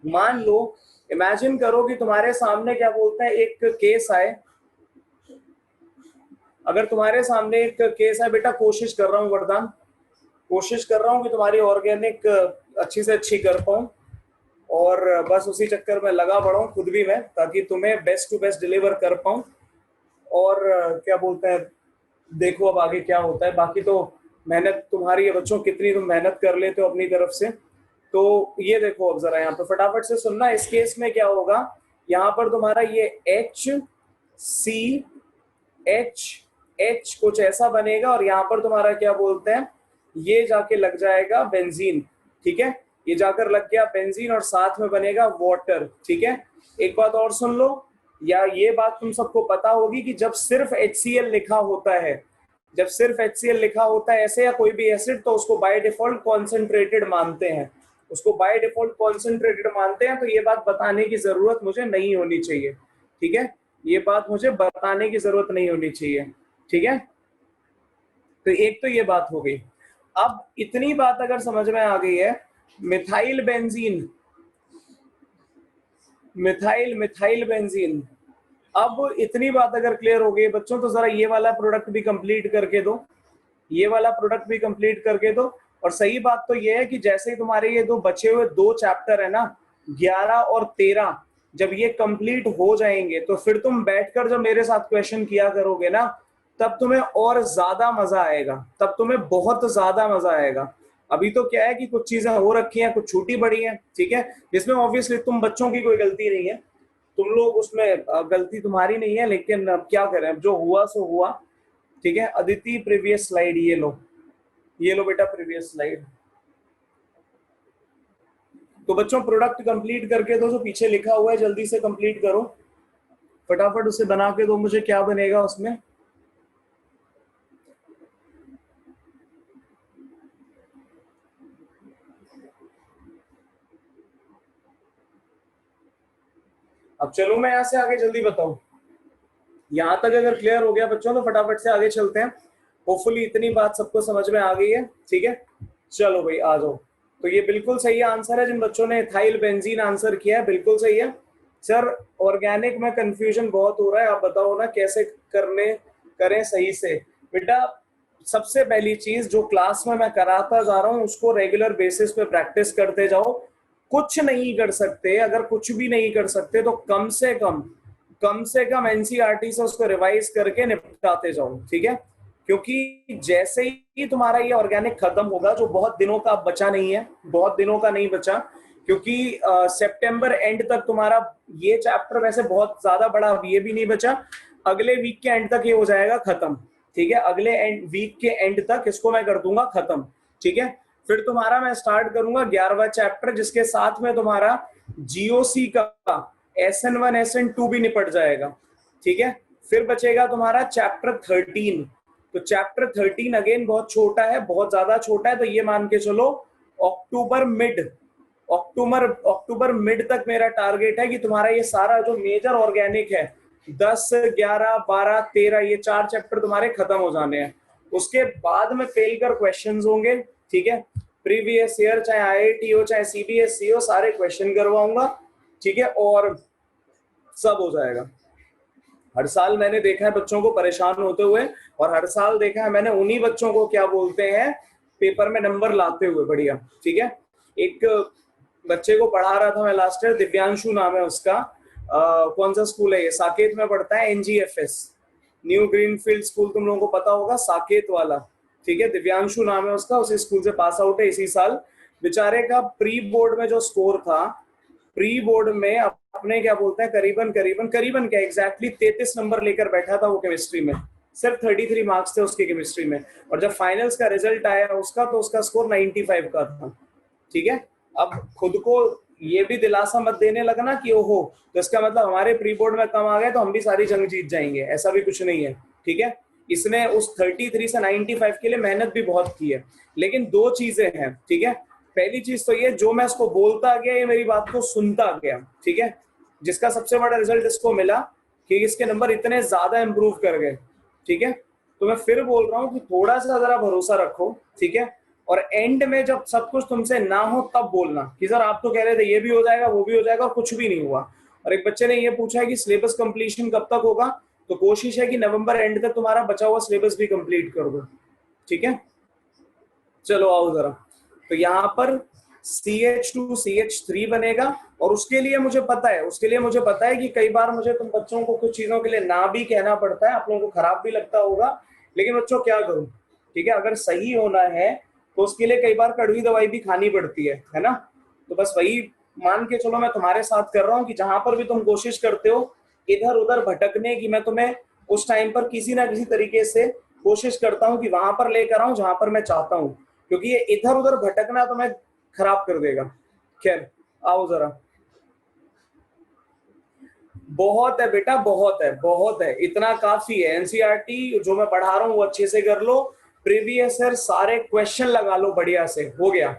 मान लो, इमेजिन करो कि तुम्हारे सामने क्या बोलते हैं एक केस आए, अगर तुम्हारे सामने एक केस है, बेटा कोशिश कर रहा हूँ वरदान, कोशिश कर रहा हूँ कि तुम्हारी ऑर्गेनिक अच्छी से अच्छी कर पाऊँ, और बस उसी चक्कर में लगा पड़ा हूँ खुद भी मैं, ताकि तुम्हें बेस्ट टू बेस्ट डिलीवर कर पाऊँ। और क्या बोलते हैं, देखो अब आगे क्या होता है। बाकी तो मेहनत तुम्हारी है बच्चों, कितनी तुम मेहनत कर लेते हो अपनी तरफ से। तो ये देखो अब जरा यहाँ पर फटाफट से सुनना, इस केस में क्या होगा, यहाँ पर तुम्हारा ये HCH कुछ ऐसा बनेगा, और यहाँ पर तुम्हारा क्या बोलते हैं, ये जाके लग जाएगा बेंजीन, ठीक है, ये जाकर लग गया बेंजीन और साथ में बनेगा वाटर, ठीक है। एक बात और सुन लो, या ये बात तुम सबको पता होगी कि जब सिर्फ HCl लिखा होता है, जब सिर्फ HCl लिखा होता है ऐसे या कोई भी एसिड, तो उसको बाय डिफॉल्ट कॉन्सेंट्रेटेड मानते हैं, उसको बाय डिफॉल्ट कॉन्सेंट्रेटेड मानते हैं। तो ये बात बताने की जरूरत मुझे नहीं होनी चाहिए, ठीक है, ये बात मुझे बताने की जरूरत नहीं होनी चाहिए, ठीक है। तो एक तो ये बात हो गई। अब इतनी बात अगर समझ में आ गई है, मिथाइल बेंजीन, मिथाइल बेंजीन, अब इतनी बात अगर क्लियर हो गई बच्चों, तो जरा ये वाला प्रोडक्ट भी कंप्लीट करके दो, ये वाला प्रोडक्ट भी कंप्लीट करके दो। और सही बात तो ये है कि जैसे ही तुम्हारे ये दो बचे हुए दो चैप्टर है ना, 11 और 13, जब ये कंप्लीट हो जाएंगे तो फिर तुम बैठकर जब मेरे साथ क्वेश्चन किया करोगे ना, तब तुम्हें और ज्यादा मजा आएगा, तब तुम्हें बहुत ज्यादा मजा आएगा। अभी तो क्या है कि कुछ चीजें हो रखी हैं, कुछ छूटी पड़ी हैं, ठीक है, जिसमें ऑब्वियसली तुम बच्चों की कोई गलती नहीं है, तुम लोग उसमें गलती तुम्हारी नहीं है, लेकिन अब क्या करें, अब जो हुआ सो हुआ, ठीक है। अदिति प्रीवियस स्लाइड ये लो, ये लो बेटा प्रीवियस स्लाइड। तो बच्चों प्रोडक्ट कंप्लीट करके दो, जो पीछे लिखा हुआ है जल्दी से कंप्लीट करो, फटाफट उसे बना के दो मुझे, क्या बनेगा उसमें। अब चलो मैं यहाँ से आगे जल्दी बताऊं, यहां तक अगर क्लियर हो गया बच्चों तो फटाफट से आगे चलते हैं। होपफुली इतनी बात सबको समझ में आ गई है, ठीक है। चलो भाई आ जाओ। तो ये बिल्कुल सही आंसर है, जिन बच्चों ने इथाइल बेंजीन आंसर किया है बिल्कुल सही है। सर ऑर्गेनिक में कंफ्यूजन बहुत हो रहा है, आप बताओ ना कैसे करें सही से। बेटा सबसे पहली चीज जो क्लास में मैं कराता जा रहा हूँ उसको रेगुलर बेसिस पे प्रैक्टिस करते जाओ। कुछ नहीं कर सकते, अगर कुछ भी नहीं कर सकते तो कम से कम एनसीईआरटी से उसको रिवाइज करके निपटाते जाओ, ठीक है। क्योंकि जैसे ही तुम्हारा ये ऑर्गेनिक खत्म होगा, जो बहुत दिनों का बचा नहीं है, बहुत दिनों का नहीं बचा, क्योंकि सितंबर एंड तक तुम्हारा ये चैप्टर वैसे बहुत ज्यादा बड़ा ये भी नहीं बचा, अगले वीक के एंड तक ये हो जाएगा खत्म, ठीक है। अगले वीक के एंड तक इसको मैं कर दूंगा खत्म, ठीक है। फिर तुम्हारा मैं स्टार्ट करूंगा 11वां चैप्टर, जिसके साथ में तुम्हारा जीओसी का SN1 SN2 भी निपट जाएगा, ठीक है। फिर बचेगा तुम्हारा चैप्टर 13। तो चैप्टर 13 अगेन बहुत छोटा है, बहुत ज्यादा छोटा है, तो ये मान के चलो अक्टूबर मिड तक मेरा टारगेट है कि तुम्हारा ये सारा जो मेजर ऑर्गेनिक है 10, 11, 12, 13 ये 4 चैप्टर तुम्हारे खत्म हो जाने हैं। उसके बाद में फेल कर क्वेश्चंस होंगे, ठीक है। प्रीवियस ईयर चाहे IIT हो चाहे CBSE हो, सारे क्वेश्चन करवाऊंगा, ठीक है, और सब हो जाएगा। हर साल मैंने देखा है बच्चों को परेशान होते हुए, और हर साल देखा है मैंने उन्हीं बच्चों को क्या बोलते हैं पेपर में नंबर लाते हुए, बढ़िया, ठीक है। एक बच्चे को पढ़ा रहा था मैं लास्ट ईयर, दिव्यांशु नाम है उसका, कौन सा स्कूल है ये, साकेत में पढ़ता है, NGFS न्यू ग्रीनफील्ड स्कूल, तुम लोगों को पता होगा, साकेत वाला, ठीक है। दिव्यांशु नाम है उसका, उसी स्कूल से पास आउट है इसी साल। बेचारे का प्री बोर्ड में जो स्कोर था, प्री बोर्ड में अपने क्या बोलते हैं करीबन क्या एग्जैक्टली 33 नंबर लेकर बैठा था वो केमिस्ट्री में, सिर्फ 33 मार्क्स थे उसके केमिस्ट्री में, और जब फाइनल्स का रिजल्ट आया उसका तो उसका स्कोर 95 का था, ठीक है। अब खुद को ये भी दिलासा मत देने लगना कि ओहो तो इसका मतलब हमारे प्री बोर्ड में कम आ गए तो हम भी सारी जंग जीत जाएंगे, ऐसा भी कुछ नहीं है, ठीक है। इसने उस 33 से 95 के लिए मेहनत भी बहुत की है, लेकिन दो चीजें हैं, ठीक है। पहली चीज तो ये, जो मैं इसको बोलता गया ये मेरी बात को सुनता गया, ठीक है, जिसका सबसे बड़ा रिजल्ट इसको मिला कि इसके नंबर इतने ज्यादा इंप्रूव कर गए, ठीक है। तो मैं फिर बोल रहा हूँ कि थोड़ा सा जरा भरोसा रखो, ठीक है, और एंड में जब सब कुछ तुमसे ना हो तब बोलना कि सर आप तो कह रहे थे ये भी हो जाएगा वो भी हो जाएगा और कुछ भी नहीं हुआ। और एक बच्चे ने ये पूछा है कि सिलेबस कंप्लीशन कब तक होगा, तो कोशिश है कि नवंबर एंड तक तुम्हारा बचा हुआ सिलेबस भी कंप्लीट कर दो, ठीक है। चलो आओ जरा, तो यहाँ पर CH2 CH3 बनेगा, और उसके लिए मुझे पता है कि कई बार मुझे तुम बच्चों को कुछ चीजों के लिए ना भी कहना पड़ता है, आप लोगों को खराब भी लगता होगा, लेकिन बच्चों क्या करूं, ठीक है। अगर सही होना है तो उसके लिए कई बार कड़वी दवाई भी खानी पड़ती है ना। तो बस वही मान के चलो मैं तुम्हारे साथ कर रहा हूँ कि जहां पर भी तुम कोशिश करते हो इधर उधर भटकने की, मैं तुम्हें उस टाइम पर किसी ना किसी तरीके से कोशिश करता हूँ कि वहां पर लेकर आऊं जहां पर मैं चाहता हूँ, क्योंकि ये इधर उधर भटकना तो मैं खराब कर देगा। खैर आओ जरा, बहुत है बेटा, बहुत है, इतना काफी है। NCERT जो मैं पढ़ा रहा हूँ वो अच्छे से कर लो, प्रीवियस ईयर सारे क्वेश्चन लगा लो बढ़िया से, हो गया,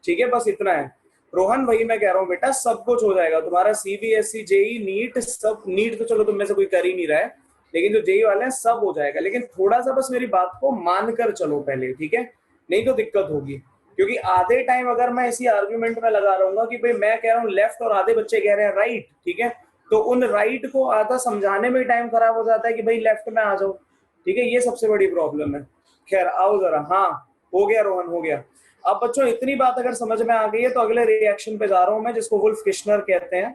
ठीक है, बस इतना है। रोहन वही मैं कह रहा हूँ बेटा, सब कुछ हो जाएगा तुम्हारा, CBSE JEE नीट, सब नीट तो चलो तुम में से कोई कर ही नहीं रहा है, लेकिन जो JEE वाले हैं सब हो जाएगा, लेकिन थोड़ा सा बस मेरी बात को मान कर चलो पहले, ठीक है, नहीं तो दिक्कत होगी। क्योंकि आधे टाइम अगर मैं इसी आर्ग्यूमेंट में लगा रहूंगा कि भाई मैं कह रहा हूँ लेफ्ट और आधे बच्चे कह रहे हैं राइट, ठीक है, तो उन राइट को आधा समझाने में टाइम खराब हो जाता है कि भाई लेफ्ट में आ जाओ, ठीक है, ये सबसे बड़ी प्रॉब्लम है। खैर आओ जरा, हाँ हो गया रोहन, हो गया। अब बच्चों इतनी बात अगर समझ में आ गई है तो अगले रिएक्शन पे जा रहा हूं मैं, जिसको वुल्फ किश्नर कहते हैं,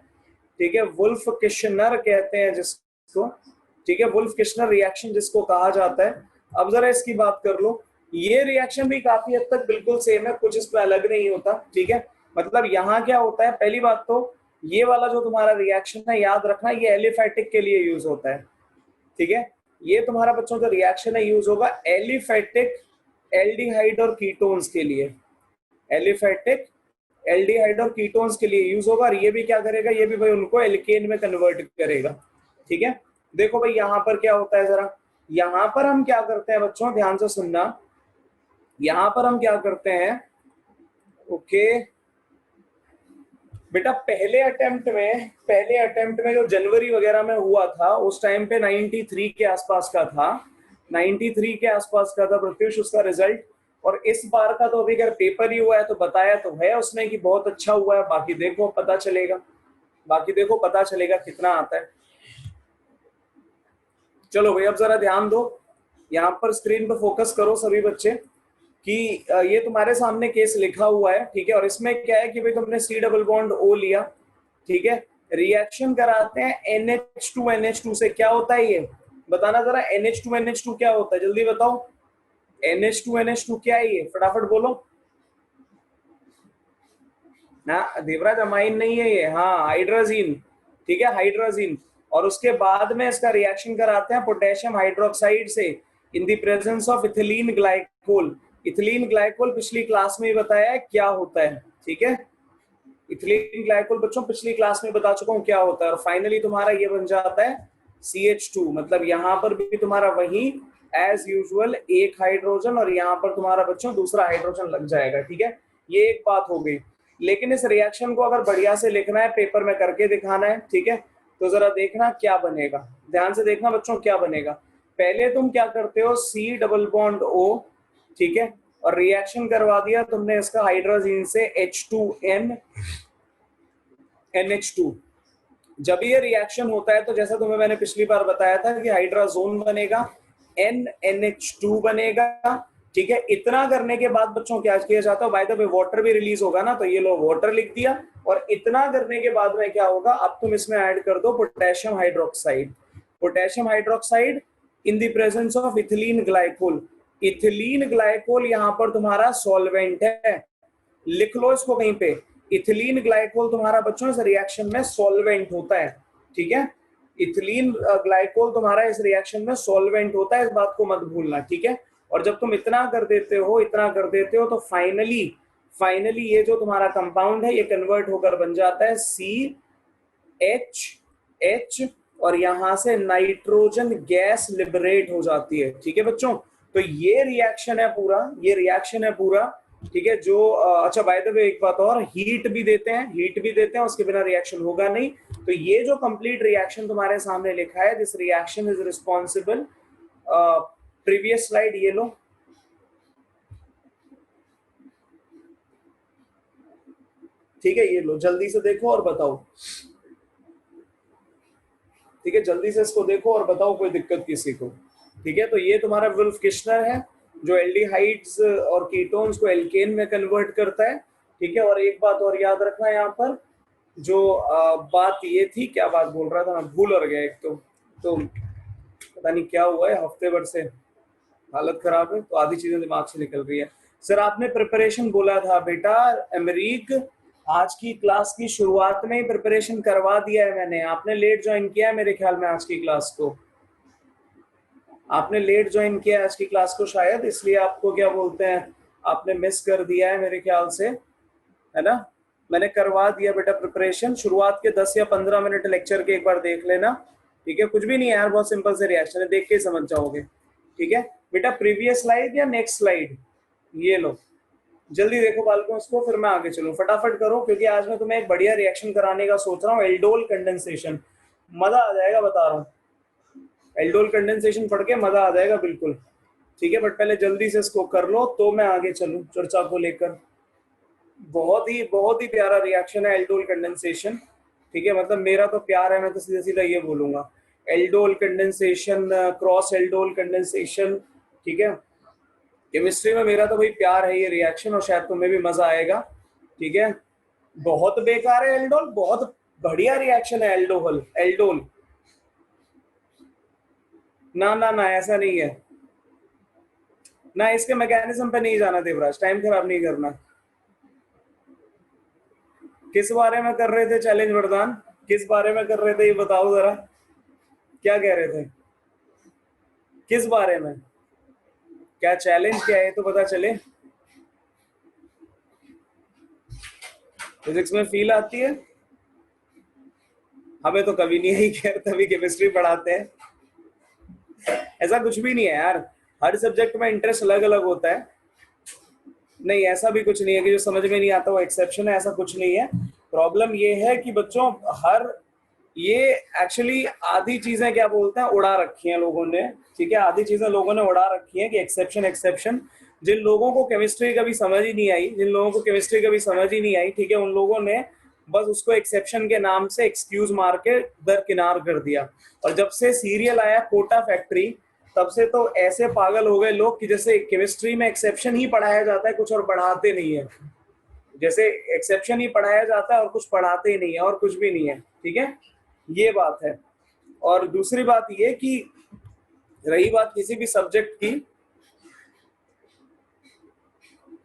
ठीक है, वुल्फ किश्नर कहते हैं जिसको, ठीक है, वुल्फ किश्नर रिएक्शन जिसको कहा जाता है। अब जरा इसकी बात कर लो, ये रिएक्शन भी काफी हद तक बिल्कुल सेम है, कुछ इसमें अलग नहीं होता, ठीक है। मतलब यहाँ क्या होता है, पहली बात तो ये वाला जो तुम्हारा रिएक्शन है याद रखना ये एलिफेटिक के लिए यूज होता है, ठीक है। ये तुम्हारा बच्चों का रिएक्शन है यूज होगा एलिफेटिक एल्डिहाइड और कीटोन्स के लिए, एलिफेटिक एल्डिहाइड और कीटोन्स के लिए यूज होगा, और ये भी क्या करेगा, ये भी भाई उनको एल्केन में कन्वर्ट करेगा, ठीक है। देखो भाई यहाँ पर क्या होता है जरा, यहाँ पर हम क्या करते हैं बच्चों, ध्यान से सुनना, यहाँ पर हम क्या करते हैं, ओके बेटा, पहले अटेम्प्ट में जो जनवरी वगैरह में हुआ था उस टाइम पे 93 के आसपास का था, 93 के आसपास का था प्रत्युष उसका रिजल्ट। और इस बार का तो अभी अगर पेपर ही हुआ है तो बताया तो है उसने कि बहुत अच्छा हुआ है, बाकी देखो पता चलेगा कितना आता है। चलो भाई अब जरा ध्यान दो, यहाँ पर स्क्रीन पर फोकस करो सभी बच्चे, कि ये तुम्हारे सामने केस लिखा हुआ है, ठीक है, और इसमें क्या है कि भाई तुमने C डबल बॉन्ड O लिया, ठीक है, रिएक्शन कराते हैं NH2NH2 से, क्या होता है ये बताना जरा, NH2NH2 क्या होता है जल्दी बताओ, NH2NH2 क्या है ये, फटाफट बोलो, ना देवराज, अमाइन नहीं है ये, हाँ हाइड्रोजीन, ठीक है हाइड्रोजीन। और उसके बाद में इसका रिएक्शन कराते हैं पोटेशियम हाइड्रोक्साइड से in the presence of ethylene glycol. Ethylene glycol पिछली क्लास में ही बताया है क्या होता है, ठीक है। इथिलीन ग्लाइकोल बच्चों पिछली क्लास में बता चुका हूँ क्या होता है। और फाइनली तुम्हारा ये बन जाता है CH2, मतलब यहाँ पर भी तुम्हारा वही एज यूजुअल एक हाइड्रोजन और यहाँ पर तुम्हारा बच्चों दूसरा हाइड्रोजन लग जाएगा, ठीक है। ये एक बात हो गई। लेकिन इस रिएक्शन को अगर बढ़िया से लिखना है, पेपर में करके दिखाना है, ठीक है, तो जरा देखना क्या बनेगा, ध्यान से देखना बच्चों क्या बनेगा। पहले तुम क्या करते हो, C डबल बॉन्ड O, ठीक है, और रिएक्शन करवा दिया तुमने इसका हाइड्रोजन से H2N NH2। जब ये रिएक्शन होता है तो जैसा तुम्हें मैंने पिछली बार बताया था कि हाइड्रोजोन बनेगा, NNH2 बनेगा, ठीक है। इतना करने के बाद बच्चों क्या किया जाता है, बाय द वे वाटर भी रिलीज होगा ना, तो ये लो वाटर लिख दिया। और इतना करने के बाद में क्या होगा, अब तुम इसमें ऐड कर दो potassium hydroxide. Potassium hydroxide in the presence of ethylene glycol. Ethylene glycol यहाँ पर तुम्हारा सॉल्वेंट है, लिख लो इसको कहीं पे। इथिलीन ग्लाइकोल तुम्हारा बच्चों इस रिएक्शन में सॉल्वेंट होता है, ठीक है। इथिलीन ग्लाइकोल तुम्हारा इस रिएक्शन में सॉल्वेंट होता है, इस बात को मत भूलना, ठीक है। और जब तुम इतना कर देते हो, इतना कर देते हो, तो फाइनली ये जो तुम्हारा कंपाउंड है ये कन्वर्ट होकर बन जाता है CH, और यहां से नाइट्रोजन गैस लिबरेट हो जाती है, ठीक है बच्चों। तो ये रिएक्शन है पूरा, ये रिएक्शन है पूरा, ठीक है। जो अच्छा बाय द वे एक बात और, हीट भी देते हैं, उसके बिना रिएक्शन होगा नहीं। तो ये जो कंप्लीट रिएक्शन तुम्हारे सामने लिखा है, this reaction is responsible, previous slide ये लो, ठीक है, ये लो जल्दी से देखो और बताओ, ठीक है, जल्दी से इसको देखो और बताओ कोई दिक्कत किसी को, ठीक है। तो ये तुम्हारा वुल्फ किश्नर है जो एल्डिहाइड्स और कीटोन्स को एल्केन में कन्वर्ट करता है, ठीक है। और एक बात और याद रखना यहाँ पर, जो बात ये थी, क्या बात बोल रहा था मैं भूल और गया एक तो पता नहीं क्या हुआ है, हफ्ते भर से हालत खराब है तो आधी चीजें दिमाग से निकल रही है। सर आपने प्रिपरेशन बोला था बेटा, अमरीक आज की क्लास की शुरुआत में ही प्रिपरेशन करवा दिया है मैंने, आपने लेट ज्वाइन किया है मेरे ख्याल में आज की क्लास को, आपने लेट ज्वाइन किया आज की क्लास को शायद, इसलिए आपको क्या बोलते हैं, आपने मिस कर दिया है मेरे ख्याल से, है ना। मैंने करवा दिया बेटा प्रिपरेशन, शुरुआत के 10 या 15 मिनट लेक्चर के एक बार देख लेना, ठीक है। कुछ भी नहीं है यार, बहुत सिंपल से रिएक्शन है, देख के समझ जाओगे, ठीक है बेटा। प्रीवियस स्लाइड या नेक्स्ट स्लाइड, ये लो जल्दी देखो बालकों इसको, फिर मैं आगे चलूं, फटाफट करो, क्योंकि आज मैं तुम्हें एक बढ़िया रिएक्शन कराने का सोच रहा हूँ, एल्डोल कंडेंसेशन, मजा आ जाएगा बता रहा हूँ, एल्डोल कंडेंसेशन पढ़ के मजा आ जाएगा बिल्कुल, ठीक है। बट पहले जल्दी से इसको कर लो तो मैं आगे चलूं चर्चा को लेकर। बहुत ही प्यारा रिएक्शन है एल्डोल कंडेंसेशन, ठीक है, मतलब मेरा तो प्यार है, मैं तो सीधा सीधा ये बोलूंगा, aldol condensation, cross aldol condensation, ठीक है। केमिस्ट्री में मेरा तो भाई प्यार है ये रिएक्शन, और शायद तुम्हें भी मजा आएगा, ठीक है। बहुत बेकार है एल्डोल, बहुत बढ़िया रिएक्शन है एल्डोहल, एल्डोल ना ना ना ऐसा नहीं है ना, इसके मैकेनिज्म पे नहीं जाना देवराज, टाइम खराब नहीं करना। किस बारे में कर रहे थे चैलेंज वरदान, किस बारे में कर रहे थे ये बताओ जरा, क्या कह रहे थे, किस बारे में, क्या चैलेंज क्या है तो पता चले। फिजिक्स में फील आती है, हमें तो कभी नहीं आई, खैर तभी केमिस्ट्री पढ़ाते हैं। ऐसा कुछ भी नहीं है यार, हर सब्जेक्ट में इंटरेस्ट अलग अलग होता है, नहीं ऐसा भी कुछ नहीं है कि जो समझ में नहीं आता वो एक्सेप्शन है, ऐसा कुछ नहीं है। प्रॉब्लम ये है कि बच्चों हर ये एक्चुअली आधी चीजें क्या बोलते हैं उड़ा रखी हैं लोगों ने, ठीक है, आधी चीजें लोगों ने उड़ा रखी हैं कि एक्सेप्शन एक्सेप्शन। जिन लोगों को केमिस्ट्री कभी समझ ही नहीं आई, जिन लोगों को केमिस्ट्री कभी समझ ही नहीं आई, ठीक है, उन लोगों ने बस उसको एक्सेप्शन के नाम से एक्सक्यूज मार के दरकिनार कर दिया। और जब से सीरियल आया कोटा फैक्ट्री, तब से तो ऐसे पागल हो गए लोग कि जैसे केमिस्ट्री में एक्सेप्शन ही पढ़ाया जाता है, कुछ और पढ़ाते नहीं है, जैसे एक्सेप्शन ही पढ़ाया जाता है और कुछ पढ़ाते ही नहीं है, और कुछ भी नहीं है, ठीक है, ये बात है। और दूसरी बात ये कि रही बात किसी भी सब्जेक्ट की,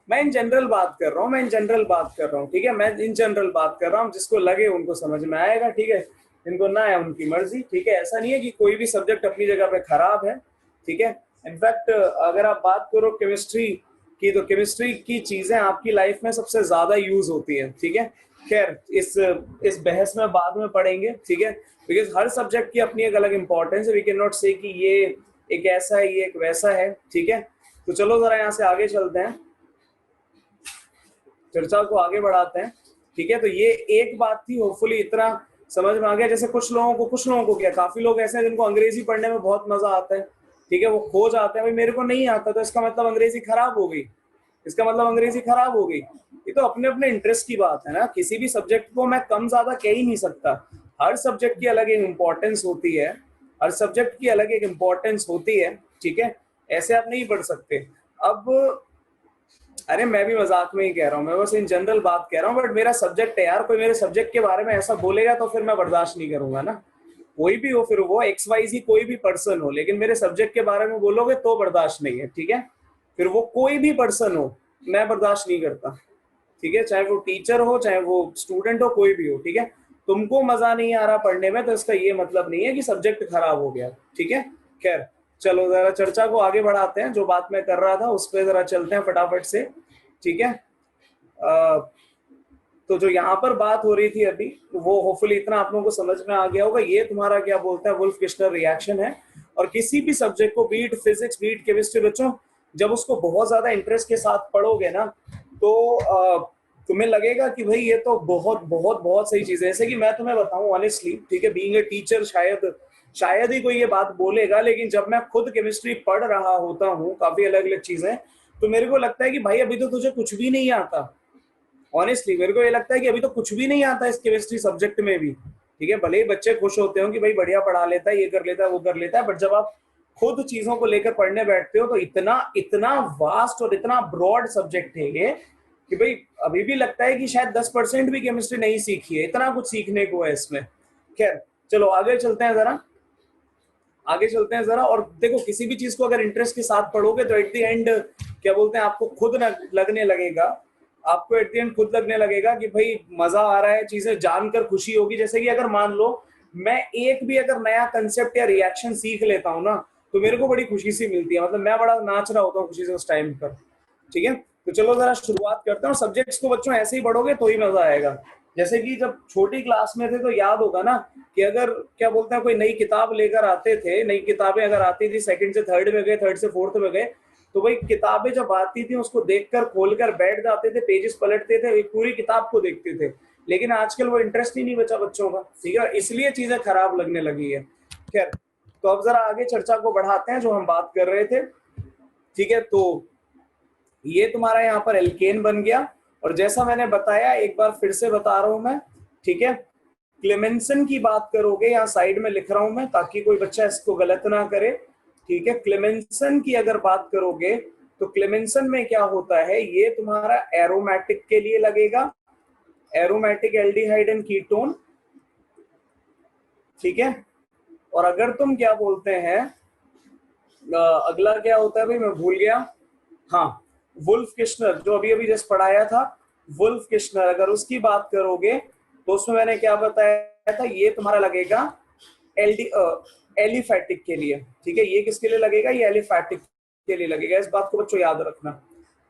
मैं इन जनरल बात कर रहा हूँ, मैं इन जनरल बात कर रहा हूँ, ठीक है, मैं इन जनरल बात कर रहा हूँ, जिसको लगे उनको समझ में आएगा, ठीक है, जिनको ना है उनकी मर्जी, ठीक है। ऐसा नहीं है कि कोई भी सब्जेक्ट अपनी जगह पे खराब है, ठीक है। इनफैक्ट अगर आप बात करो केमिस्ट्री की, तो केमिस्ट्री की चीजें आपकी लाइफ में सबसे ज्यादा यूज होती है, ठीक है। खैर इस बहस में बाद में पढ़ेंगे, ठीक है, बिकॉज हर सब्जेक्ट की अपनी एक अलग इंपॉर्टेंस है। वी कैन नॉट से कि ये एक ऐसा है, ये एक वैसा है, ठीक है। तो चलो जरा यहाँ से आगे चलते हैं, चर्चा को आगे बढ़ाते हैं, ठीक है। तो ये एक बात थी, होपफुली इतना समझ में आ गया। जैसे कुछ लोगों को क्या, काफी लोग ऐसे हैं जिनको अंग्रेजी पढ़ने में बहुत मजा आता है, ठीक है, वो खो जाते हैं, भाई मेरे को नहीं आता, तो इसका मतलब अंग्रेजी खराब हो गई, इसका मतलब अंग्रेजी खराब हो गई। ये तो अपने अपने इंटरेस्ट की बात है ना, किसी भी सब्जेक्ट को मैं कम ज्यादा कह ही नहीं सकता। हर सब्जेक्ट की अलग एक इम्पोर्टेंस होती है, हर सब्जेक्ट की अलग एक इम्पोर्टेंस होती है, ठीक है। ऐसे आप नहीं पढ़ सकते। अब अरे मैं भी मजाक में ही कह रहा हूँ, मैं बस इन जनरल बात कह रहा हूँ, बट मेरा सब्जेक्ट है यार, कोई मेरे सब्जेक्ट के बारे में ऐसा बोलेगा तो फिर मैं बर्दाश्त नहीं करूंगा ना। कोई भी हो, फिर वो XYZ कोई भी पर्सन हो, लेकिन मेरे सब्जेक्ट के बारे में बोलोगे तो बर्दाश्त नहीं है, ठीक है। फिर वो कोई भी पर्सन हो, मैं बर्दाश्त नहीं करता, ठीक है, चाहे वो टीचर हो, चाहे वो स्टूडेंट हो, कोई भी हो, ठीक है। तुमको मजा नहीं आ रहा पढ़ने में, तो इसका ये मतलब नहीं है कि सब्जेक्ट खराब हो गया, ठीक है। खैर चलो जरा चर्चा को आगे बढ़ाते हैं, जो बात मैं कर रहा था उस पर जरा चलते हैं फटाफट से, ठीक है। तो जो यहाँ पर बात हो रही थी अभी, तो वो होपफुली इतना आप लोगों को समझ में आ गया होगा। ये तुम्हारा क्या बोलता है, वुल्फ किस्लर रिएक्शन है। और किसी भी सब्जेक्ट को, बीट फिजिक्स बीट केमिस्ट्री, बच्चों जब उसको बहुत ज्यादा इंटरेस्ट के साथ पढ़ोगे ना, तो तुम्हें लगेगा कि भाई ये तो बहुत बहुत बहुत सही चीज है। जैसे कि मैं तुम्हें बताऊं ऑनेस्टली, ठीक है, बीइंग ए टीचर शायद ही कोई ये बात बोलेगा, लेकिन जब मैं खुद केमिस्ट्री पढ़ रहा होता हूँ, काफी अलग अलग चीजें, तो मेरे को लगता है कि भाई अभी तो तुझे कुछ भी नहीं आता। ऑनेस्टली मेरे को ये लगता है कि अभी तो कुछ भी नहीं आता इस केमिस्ट्री सब्जेक्ट में भी, ठीक है। भले ही बच्चे खुश होते हो कि भाई बढ़िया पढ़ा लेता है, ये कर लेता है, वो कर लेता है, बट जब आप खुद चीजों को लेकर पढ़ने बैठते हो तो इतना इतना वास्ट और इतना ब्रॉड सब्जेक्ट है ये, कि भाई अभी भी लगता है कि शायद 10% भी केमिस्ट्री नहीं सीखी है, इतना कुछ सीखने को है इसमें। खैर चलो आगे चलते हैं जरा, आगे चलते हैं जरा। और देखो किसी भी चीज को अगर इंटरेस्ट के साथ पढ़ोगे तो एट द एंड क्या बोलते हैं, आपको खुद लगने लगेगा, आपको एट द एंड खुद लगने लगेगा कि भाई मजा आ रहा है, चीजें जानकर खुशी होगी। जैसे कि अगर मान लो मैं एक भी अगर नया कंसेप्ट या रिएक्शन सीख लेता हूँ ना, तो मेरे को बड़ी खुशी सी मिलती है, मतलब मैं बड़ा नाच रहा होता हूँ खुशी से उस टाइम पर, ठीक है। तो चलो जरा शुरुआत करते हैं। सब्जेक्ट्स को बच्चों ऐसे ही पढ़ोगे तो ही मजा आएगा। जैसे कि जब छोटी क्लास में थे तो याद होगा ना कि अगर क्या बोलते हैं कोई नई किताब लेकर आते थे, नई किताबें अगर आती थी, सेकंड से थर्ड में गए, थर्ड से फोर्थ में गए, तो भाई किताबें जब आती थी उसको देखकर खोलकर बैठ जाते थे, पेजेस पलटते थे, एक पूरी किताब को देखते थे। लेकिन आजकल वो इंटरेस्ट ही नहीं बचा बच्चों का, ठीक है, इसलिए चीजें खराब लगने लगी है। खैर तो अब जरा आगे चर्चा को बढ़ाते हैं, जो हम बात कर रहे थे, ठीक है। तो ये तुम्हारा यहाँ पर एल्केन बन गया। और जैसा मैंने बताया, एक बार फिर से बता रहा हूं मैं, ठीक है, क्लेमेंसन की बात करोगे, यहाँ साइड में लिख रहा हूं मैं ताकि कोई बच्चा इसको गलत ना करे, ठीक है। क्लेमेंसन की अगर बात करोगे तो क्लेमेंसन में क्या होता है, ये तुम्हारा एरोमेटिक के लिए लगेगा, एरोमेटिक एल्डिहाइड एंड कीटोन, ठीक है। और अगर तुम क्या बोलते हैं, अगला क्या होता है भाई, मैं भूल गया, हाँ, वुल्फ किस्लर, जो अभी अभी जस्ट पढ़ाया था, वुल्फ किस्लर, अगर उसकी बात करोगे तो उसमें मैंने क्या बताया था, ये तुम्हारा लगेगा एलिफैटिक के लिए, ठीक है। ये किसके लिए लगेगा, ये एलिफैटिक के लिए लगेगा, इस बात को बच्चों याद रखना,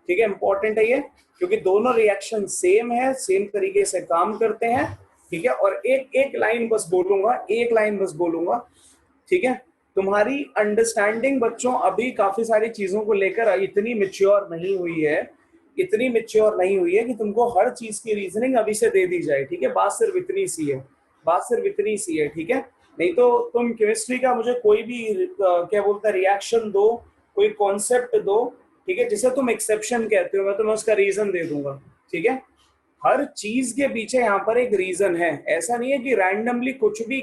ठीक है, इंपॉर्टेंट है ये, क्योंकि दोनों रिएक्शन सेम है, सेम तरीके से काम करते हैं, ठीक है। और एक एक लाइन बस बोलूंगा, एक लाइन बस बोलूंगा, ठीक है। तुम्हारी अंडरस्टैंडिंग बच्चों अभी काफी सारी चीजों को लेकर इतनी मिच्योर नहीं हुई है, इतनी मिच्योर नहीं हुई है कि तुमको हर चीज की रीजनिंग अभी से दे दी जाए, ठीक है। बात सिर्फ इतनी सी है, बात सिर्फ इतनी सी है, ठीक है। नहीं तो तुम केमिस्ट्री का मुझे कोई भी क्या बोलते हैं रिएक्शन दो, कोई कॉन्सेप्ट दो, ठीक है, जिसे तुम एक्सेप्शन कहते हो, मैं तुम्हें उसका रीजन दे दूंगा, ठीक है। हर चीज के पीछे यहाँ पर एक रीजन है, ऐसा नहीं है कि रैंडमली कुछ भी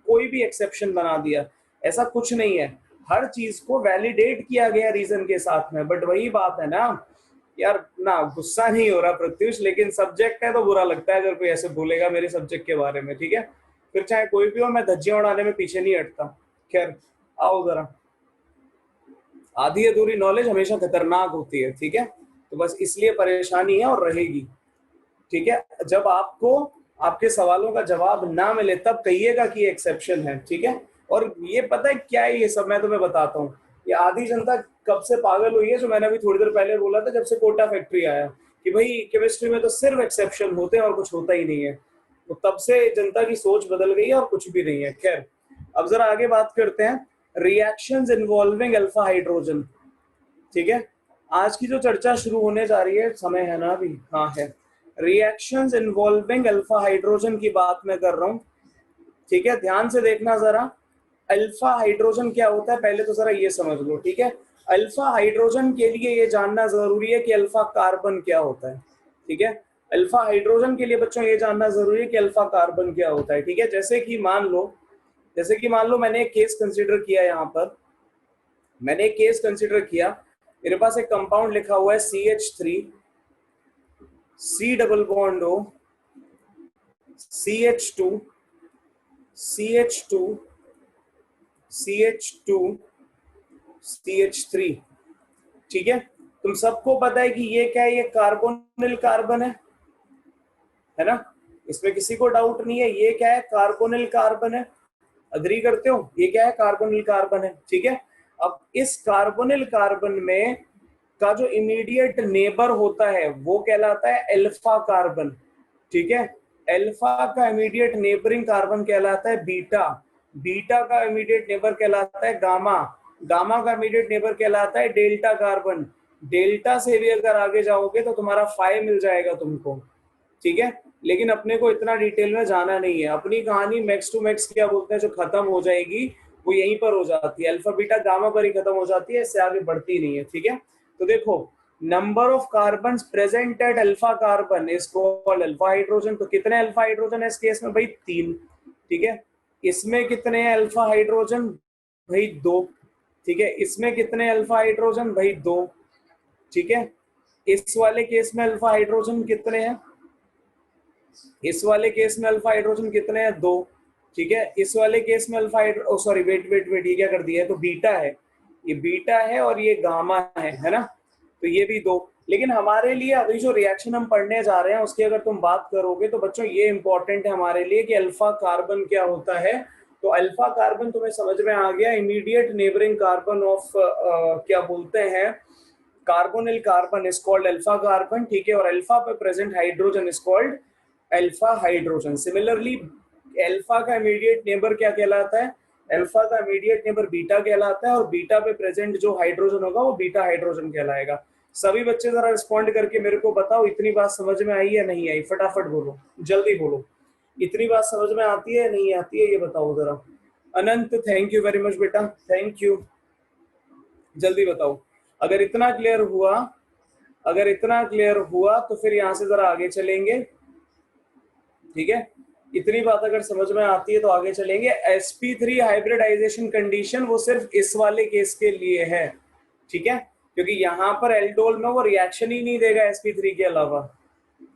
कोई भी एक्सेप्शन बना दिया, ऐसा कुछ नहीं है। हर चीज को वैलिडेट किया गया रीजन के साथ में। बट वही बात है ना यार, ना गुस्सा नहीं हो रहा प्रत्युष, लेकिन सब्जेक्ट है तो बुरा लगता है अगर कोई ऐसे बोलेगा मेरे सब्जेक्ट के बारे में, ठीक है। फिर चाहे कोई भी हो, मैं धज्जियां उड़ाने में पीछे नहीं हटता। खैर आओ जरा, आधी अधूरी नॉलेज हमेशा खतरनाक होती है, ठीक है। तो बस इसलिए परेशानी है और रहेगी, ठीक है। जब आपको आपके सवालों का जवाब ना मिले तब कहिएगा कि एक्सेप्शन है, ठीक है। और ये पता है क्या है ये सब, मैं तुम्हें बताता हूँ। ये आधी जनता कब से पागल हुई है, जो मैंने अभी थोड़ी देर पहले बोला था, जब से कोटा फैक्ट्री आया कि भाई केमिस्ट्री में तो सिर्फ एक्सेप्शन होते हैं और कुछ होता ही नहीं है। तो तब से जनता की सोच बदल गई है और कुछ भी नहीं है। खैर, अब जरा आगे बात करते हैं, रिएक्शंस इन्वॉल्विंग अल्फा हाइड्रोजन, ठीक है। आज की जो चर्चा शुरू होने जा रही है, समय है ना अभी? हाँ है। रिएक्शंस इन्वॉल्विंग अल्फा हाइड्रोजन की बात मैं कर रहा हूँ, ठीक है। ध्यान से देखना जरा, अल्फा हाइड्रोजन क्या होता है पहले तो जरा ये समझ लो, ठीक है। अल्फा हाइड्रोजन के लिए ये जानना जरूरी है कि अल्फा कार्बन क्या होता है, ठीक है। अल्फा हाइड्रोजन के लिए बच्चों ये जानना जरूरी है कि अल्फा कार्बन क्या होता है, ठीक है। जैसे कि मान लो मैंने एक केस कंसीडर किया, यहाँ पर मैंने एक केस कंसीडर किया, मेरे पास एक कंपाउंड लिखा हुआ है CH3 C double bond O CH2 CH2 CH2 CH3, ठीक है। तुम सबको पता है कि ये क्या है, ये कार्बोनिल कार्बन है ना। इसमें किसी को डाउट नहीं है, ये क्या है, कार्बोनिल कार्बन है। अग्री करते हो, ये क्या है, कार्बोनिल कार्बन है, ठीक है। अब इस कार्बोनिल कार्बन में का जो इमीडिएट नेबर होता है वो कहलाता है अल्फा कार्बन, ठीक है। अल्फा का इमीडिएट नेबरिंग कार्बन कहलाता है बीटा, बीटा का इमीडिएट नेबर कहलाता है गामा, गामा का इमीडिएट नेबर कहलाता है डेल्टा कार्बन, डेल्टा से भी अगर आगे जाओगे तो तुम्हारा फाई मिल जाएगा तुमको, ठीक है। लेकिन अपने को इतना डिटेल में जाना नहीं है, अपनी कहानी मैक्स टू मैक्स क्या बोलते हैं जो खत्म हो जाएगी वो यहीं पर हो जाती है, अल्फा बीटा गामा पर ही खत्म हो जाती है, इससे आगे बढ़ती नहीं है, ठीक है। तो देखो, number of carbon present at alpha carbon is called alpha hydrogen. तो कितने अल्फा हाइड्रोजन है इस केस में भाई? 3, ठीक है। इसमें कितने हैं अल्फा हाइड्रोजन भाई? 2, ठीक है। इसमें कितने अल्फा हाइड्रोजन भाई? 2, ठीक है। इस वाले केस में अल्फा हाइड्रोजन कितने हैं? इस वाले केस में अल्फा हाइड्रोजन कितने हैं? 2, ठीक है। इस वाले केस में alpha hydro sorry wait wait wait, ये क्या कर दिया है, तो बीटा है, ये बीटा है और ये गामा है ना। तो ये भी 2। लेकिन हमारे लिए अभी जो रिएक्शन हम पढ़ने जा रहे हैं उसकी अगर तुम बात करोगे तो बच्चों ये इंपॉर्टेंट है हमारे लिए कि अल्फा कार्बन क्या होता है। तो अल्फा कार्बन तुम्हें समझ में आ गया, इमीडिएट नेबरिंग कार्बन ऑफ क्या बोलते हैं, carbonyl carbon is called alpha carbon, ठीक है। और अल्फा पे present hydrogen is called alpha hydrogen. Similarly alpha का इमीडिएट नेबर क्या कहलाता है? अल्फा का इमीडिएट नेबर बीटा कहलाता है, और बीटा पे प्रेजेंट जो हाइड्रोजन होगा वो बीटा हाइड्रोजन कहलाएगा। सभी बच्चे जरा रिस्पॉन्ड करके मेरे को बताओ, इतनी बात समझ में आई या नहीं आई? फटाफट बोलो, जल्दी बोलो, इतनी बात समझ में आती है या नहीं आती है, ये बताओ जरा। अनंत, थैंक यू वेरी मच बेटा, थैंक यू, जल्दी बताओ। अगर इतना क्लियर हुआ, अगर इतना क्लियर हुआ तो फिर यहाँ से जरा आगे चलेंगे, ठीक है। इतनी बात अगर समझ में आती है तो आगे चलेंगे। sp3 हाइब्रिडाइजेशन कंडीशन वो सिर्फ इस वाले केस के लिए है, ठीक है, क्योंकि यहाँ पर एल्डोल में वो रिएक्शन ही नहीं देगा sp3 के अलावा,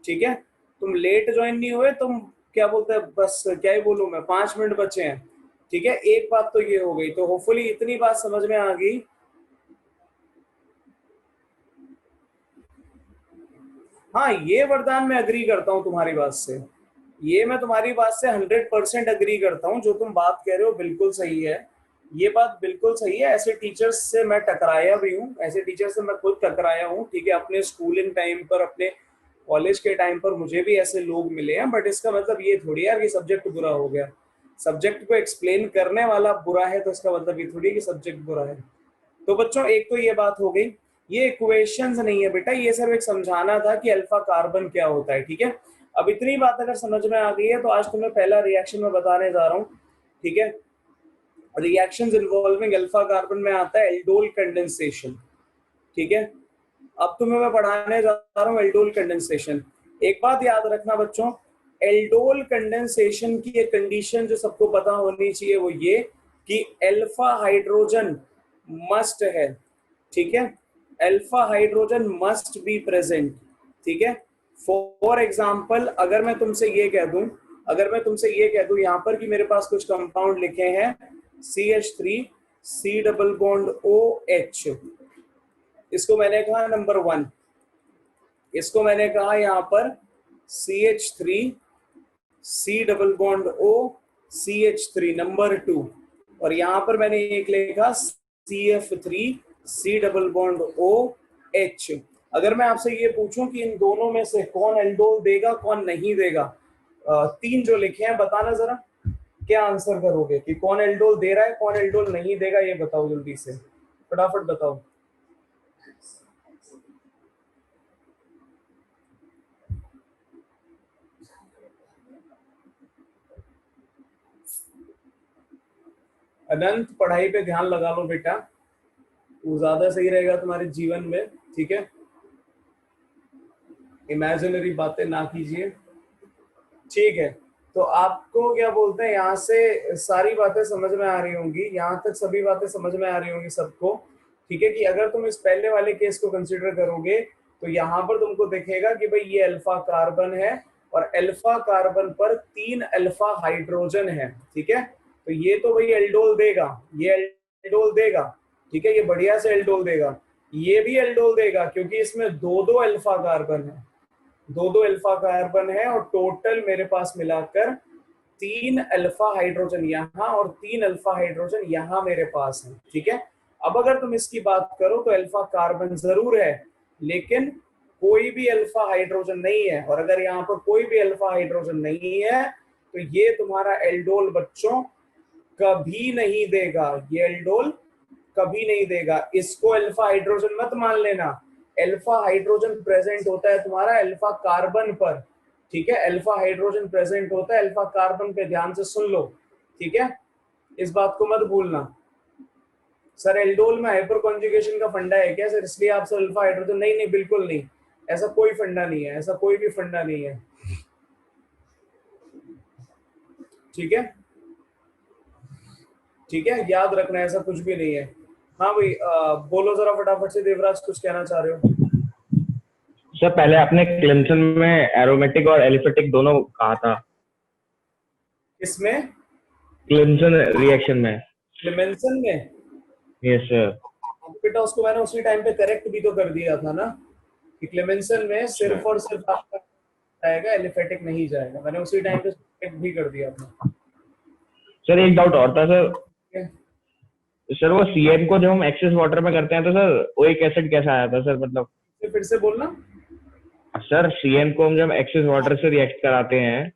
ठीक है। तुम लेट ज्वाइन नहीं हुए, तुम क्या बोलते हैं, बस क्या ही बोलूं मैं, 5 मिनट बचे हैं, ठीक है। एक बात तो ये हो गई, तो होपफुली इतनी बात समझ में आ गई। हाँ, ये वरदान मैं अग्री करता हूँ तुम्हारी बात से, ये मैं तुम्हारी बात से 100% अग्री करता हूँ। जो तुम बात कह रहे हो बिल्कुल सही है, ये बात बिल्कुल सही है। ऐसे टीचर्स से मैं टकराया भी हूँ, ऐसे टीचर से मैं खुद टकराया हूँ, ठीक है। अपने स्कूलिंग टाइम पर, अपने कॉलेज के टाइम पर मुझे भी ऐसे लोग मिले हैं, बट इसका मतलब ये थोड़ी यार कि सब्जेक्ट बुरा हो गया। सब्जेक्ट को एक्सप्लेन करने वाला बुरा है तो इसका मतलब ये थोड़ी कि सब्जेक्ट बुरा है। तो बच्चों एक तो ये बात हो गई, ये इक्वेशंस नहीं है बेटा, ये सिर्फ एक समझाना था कि अल्फा कार्बन क्या होता है, ठीक है। अब इतनी बात अगर समझ में आ गई है तो आज तुम्हें पहला रिएक्शन में बताने जा रहा हूँ, ठीक है। रिएक्शंस इन्वॉल्विंग अल्फा कार्बन में आता है एल्डोल कंडेंसेशन, ठीक है। अब तुम्हें मैं पढ़ाने जा रहा हूँ एल्डोल कंडेंसेशन। एक बात याद रखना बच्चों, एल्डोल कंडेंसेशन की एक कंडीशन जो सबको पता होनी चाहिए वो ये कि अल्फा हाइड्रोजन मस्ट है, ठीक है। Alpha hydrogen must be present, ठीक है। फॉर एग्जाम्पल अगर मैं तुमसे ये कह दूं, यहाँ पर कि मेरे पास कुछ कंपाउंड लिखे हैं CH3 C double bond OH, इसको मैंने कहा नंबर 1, इसको मैंने कहा यहाँ पर CH3 C double bond O CH3 number 2, और यहाँ पर मैंने एक लिखा CF3 C double bond OH। अगर मैं आपसे ये पूछूं कि इन दोनों में से कौन एल्डोल देगा कौन नहीं देगा, तीन जो लिखे हैं बताना जरा, क्या आंसर करोगे कि कौन एल्डोल दे रहा है कौन एल्डोल नहीं देगा, ये बताओ जल्दी से, फटाफट बताओ। अनंत, पढ़ाई पे ध्यान लगा लो बेटा, वो ज्यादा सही रहेगा तुम्हारे जीवन में, ठीक है। इमेजिनरी बातें ना कीजिए, ठीक है। तो आपको क्या बोलते हैं, यहाँ से सारी बातें समझ में आ रही होंगी, यहाँ तक सभी बातें समझ में आ रही होंगी सबको, ठीक है। कि अगर तुम इस पहले वाले केस को कंसिडर करोगे तो यहाँ पर तुमको दिखेगा कि भाई ये अल्फा कार्बन है और अल्फा कार्बन पर 3 अल्फा हाइड्रोजन है, ठीक है। तो ये तो भाई एल्डोल देगा, ये एल्डोल देगा, ठीक है, ये बढ़िया से एल्डोल देगा। ये भी एल्डोल देगा क्योंकि इसमें 2-2 अल्फा कार्बन है, 2-2 अल्फा कार्बन है, और टोटल मेरे पास मिलाकर 3 अल्फा हाइड्रोजन यहाँ और 3 अल्फा हाइड्रोजन यहाँ मेरे पास है, ठीक है। अब अगर तुम इसकी बात करो तो अल्फा कार्बन जरूर है लेकिन कोई भी अल्फा हाइड्रोजन नहीं है, और अगर यहाँ पर कोई भी अल्फा हाइड्रोजन नहीं है तो ये तुम्हारा एल्डोल बच्चों कभी नहीं देगा, ये एल्डोल कभी नहीं देगा। इसको अल्फा हाइड्रोजन मत मान लेना, अल्फा हाइड्रोजन प्रेजेंट होता है तुम्हारा अल्फा कार्बन पर, ठीक है। अल्फा हाइड्रोजन प्रेजेंट होता है अल्फा कार्बन पे, ध्यान से सुन लो, ठीक है, इस बात को मत भूलना। सर एल्डोल में हाइपर कॉन्जुगेशन का फंडा है क्या सर, इसलिए आप सर अल्फा हाइड्रोजन, नहीं नहीं बिल्कुल नहीं, ऐसा कोई फंडा नहीं है, ऐसा कोई भी फंडा नहीं है, ठीक है, ठीक है, याद रखना ऐसा कुछ भी नहीं है। हाँ भाई बोलो जरा फटाफट से, देवराज कुछ कहना चाह रहे हो। सर पहले आपने क्लिम्सन में एरोमेटिक और एलिफेटिक दोनों कहा था, किसमें? क्लिम्सन रिएक्शन में। क्लेमेंसन में? Yes sir. बेटा उसको मैंने उसी टाइम पे करेक्ट भी तो कर दिया था ना कि क्लेमेंसन में सिर्फ और सिर्फ आपका जाएगा, एलिफेटिक नहीं जाएगा, मैंने उसी टाइम पे करेक्ट भी कर दिया था। सर एक डाउट और था सर, सर वो CN को जब हम एक्सेस वाटर में करते हैं तो सर ओइक एसिड कैसे आया था सर, मतलब फिर से बोलना। सर CN को हम जब एक्सेस वाटर से रिएक्ट कराते हैं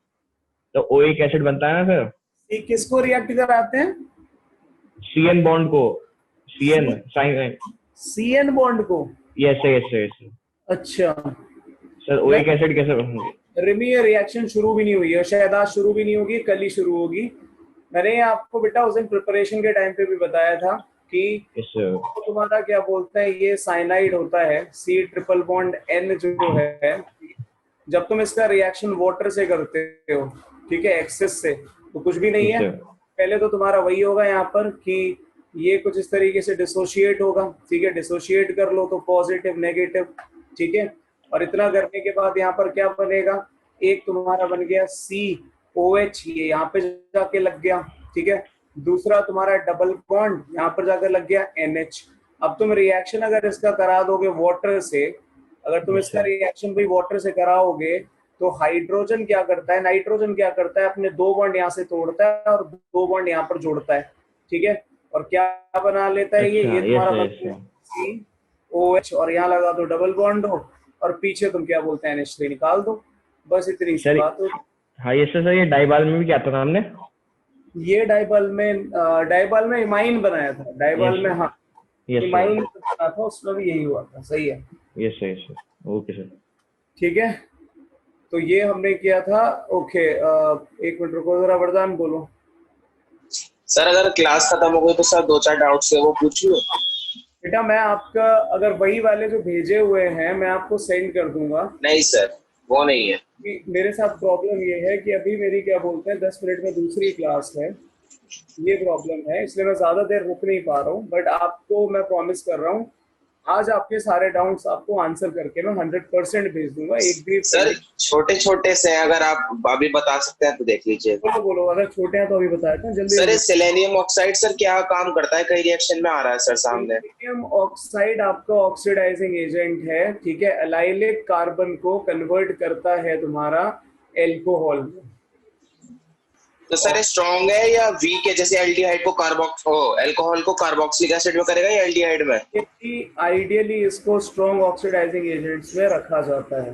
तो ओइक एसिड बनता है ना सर। किसको रिएक्ट कराते हैं? CN बॉन्ड को, CN साइन, CN बॉन्ड को। Yes sir yes sir yes sir. अच्छा सर ओइक एसिड कैसे बनता? रिमी ये रिएक्शन शुरू भी नहीं हुई है, शायद आज शुरू भी नहीं होगी, कल ही शुरू होगी। मैंने आपको बेटा उस दिन प्रिपरेशन के टाइम पे भी बताया था कि तो तुम्हारा क्या बोलते हैं ये साइनाइड होता है, C ट्रिपल बॉन्ड N जो है, जब तुम इसका रिएक्शन वाटर से करते हो, ठीक है, एक्सेस से, तो कुछ भी नहीं है। पहले तो तुम्हारा वही होगा यहाँ पर कि ये कुछ इस तरीके से डिसोशिएट होगा, ठीक है, डिसोशिएट कर लो तो पॉजिटिव नेगेटिव, ठीक है। और इतना करने के बाद यहाँ पर क्या बनेगा, एक तुम्हारा बन गया COH, ये यहाँ पे जाके लग गया, ठीक है। दूसरा तुम्हारा डबल बॉन्ड यहाँ पर जाकर लग गया NH। अब तुम रिएक्शन अगर इसका करा दोगे वाटर से, अगर तुम इसका रिएक्शन भी वाटर से कराओगे तो हाइड्रोजन क्या करता है, नाइट्रोजन क्या करता है, अपने 2 बॉन्ड यहाँ से तोड़ता है और 2 बॉन्ड यहाँ पर जोड़ता है, ठीक है। और क्या बना लेता है ये तुम्हारा COH, और यहाँ लगा दो डबल बॉन्ड हो और पीछे तुम क्या बोलते हैं NH3 निकाल दो, बस इतनी सी बात होगी। हाँ ये सर ये डाइबाल में भी क्या था हमने, ये डाइबाल में इमाइन बनाया था, डाइबाल में हाँ इमाइन बना था, उसमें भी यही हुआ था, सही है। यस सर ओके सर, ठीक है, तो ये हमने किया था। ओके एक मिनट रुको जरा, वरदान बोलो। सर अगर क्लास खत्म हो गई तो सर 2-4 डाउट्स है वो पूछ लो। बेटा मैं आपका अगर वही वाले जो भेजे हुए हैं मैं आपको सेंड कर दूंगा। नहीं सर वो नहीं है, मेरे साथ प्रॉब्लम ये है कि अभी मेरी क्या बोलते हैं 10 मिनट में दूसरी क्लास है, ये प्रॉब्लम है, इसलिए मैं ज्यादा देर रुक नहीं पा रहा हूँ। बट आपको मैं प्रॉमिस कर रहा हूँ आज आपके सारे डाउट्स आपको आंसर करके मैं 100% भेज दूंगा एक भी। सर छोटे छोटे से हैं, अगर आप अभी बता सकते हैं तो देख लीजिए। बोलो बोलो, अगर छोटे हैं तो अभी बता देता हूँ जल्दी। सर सेलेनियम ऑक्साइड सर क्या काम करता है, कई रिएक्शन में आ रहा है सर सामने। सेलेनियम ऑक्साइड आपका ऑक्सीडाइजिंग एजेंट है, ठीक है। एलाइलिक कार्बन को कन्वर्ट करता है तुम्हारा एल्कोहल में। तो सर स्ट्रॉन्ग है या वीक है, जैसे एल्डिहाइड को अल्कोहल को कार्बोक्सिलिक एसिड में करेगा या एल्डिहाइड में? आइडियली इसको स्ट्रॉन्ग ऑक्सीडाइजिंग एजेंट्स में रखा जाता है।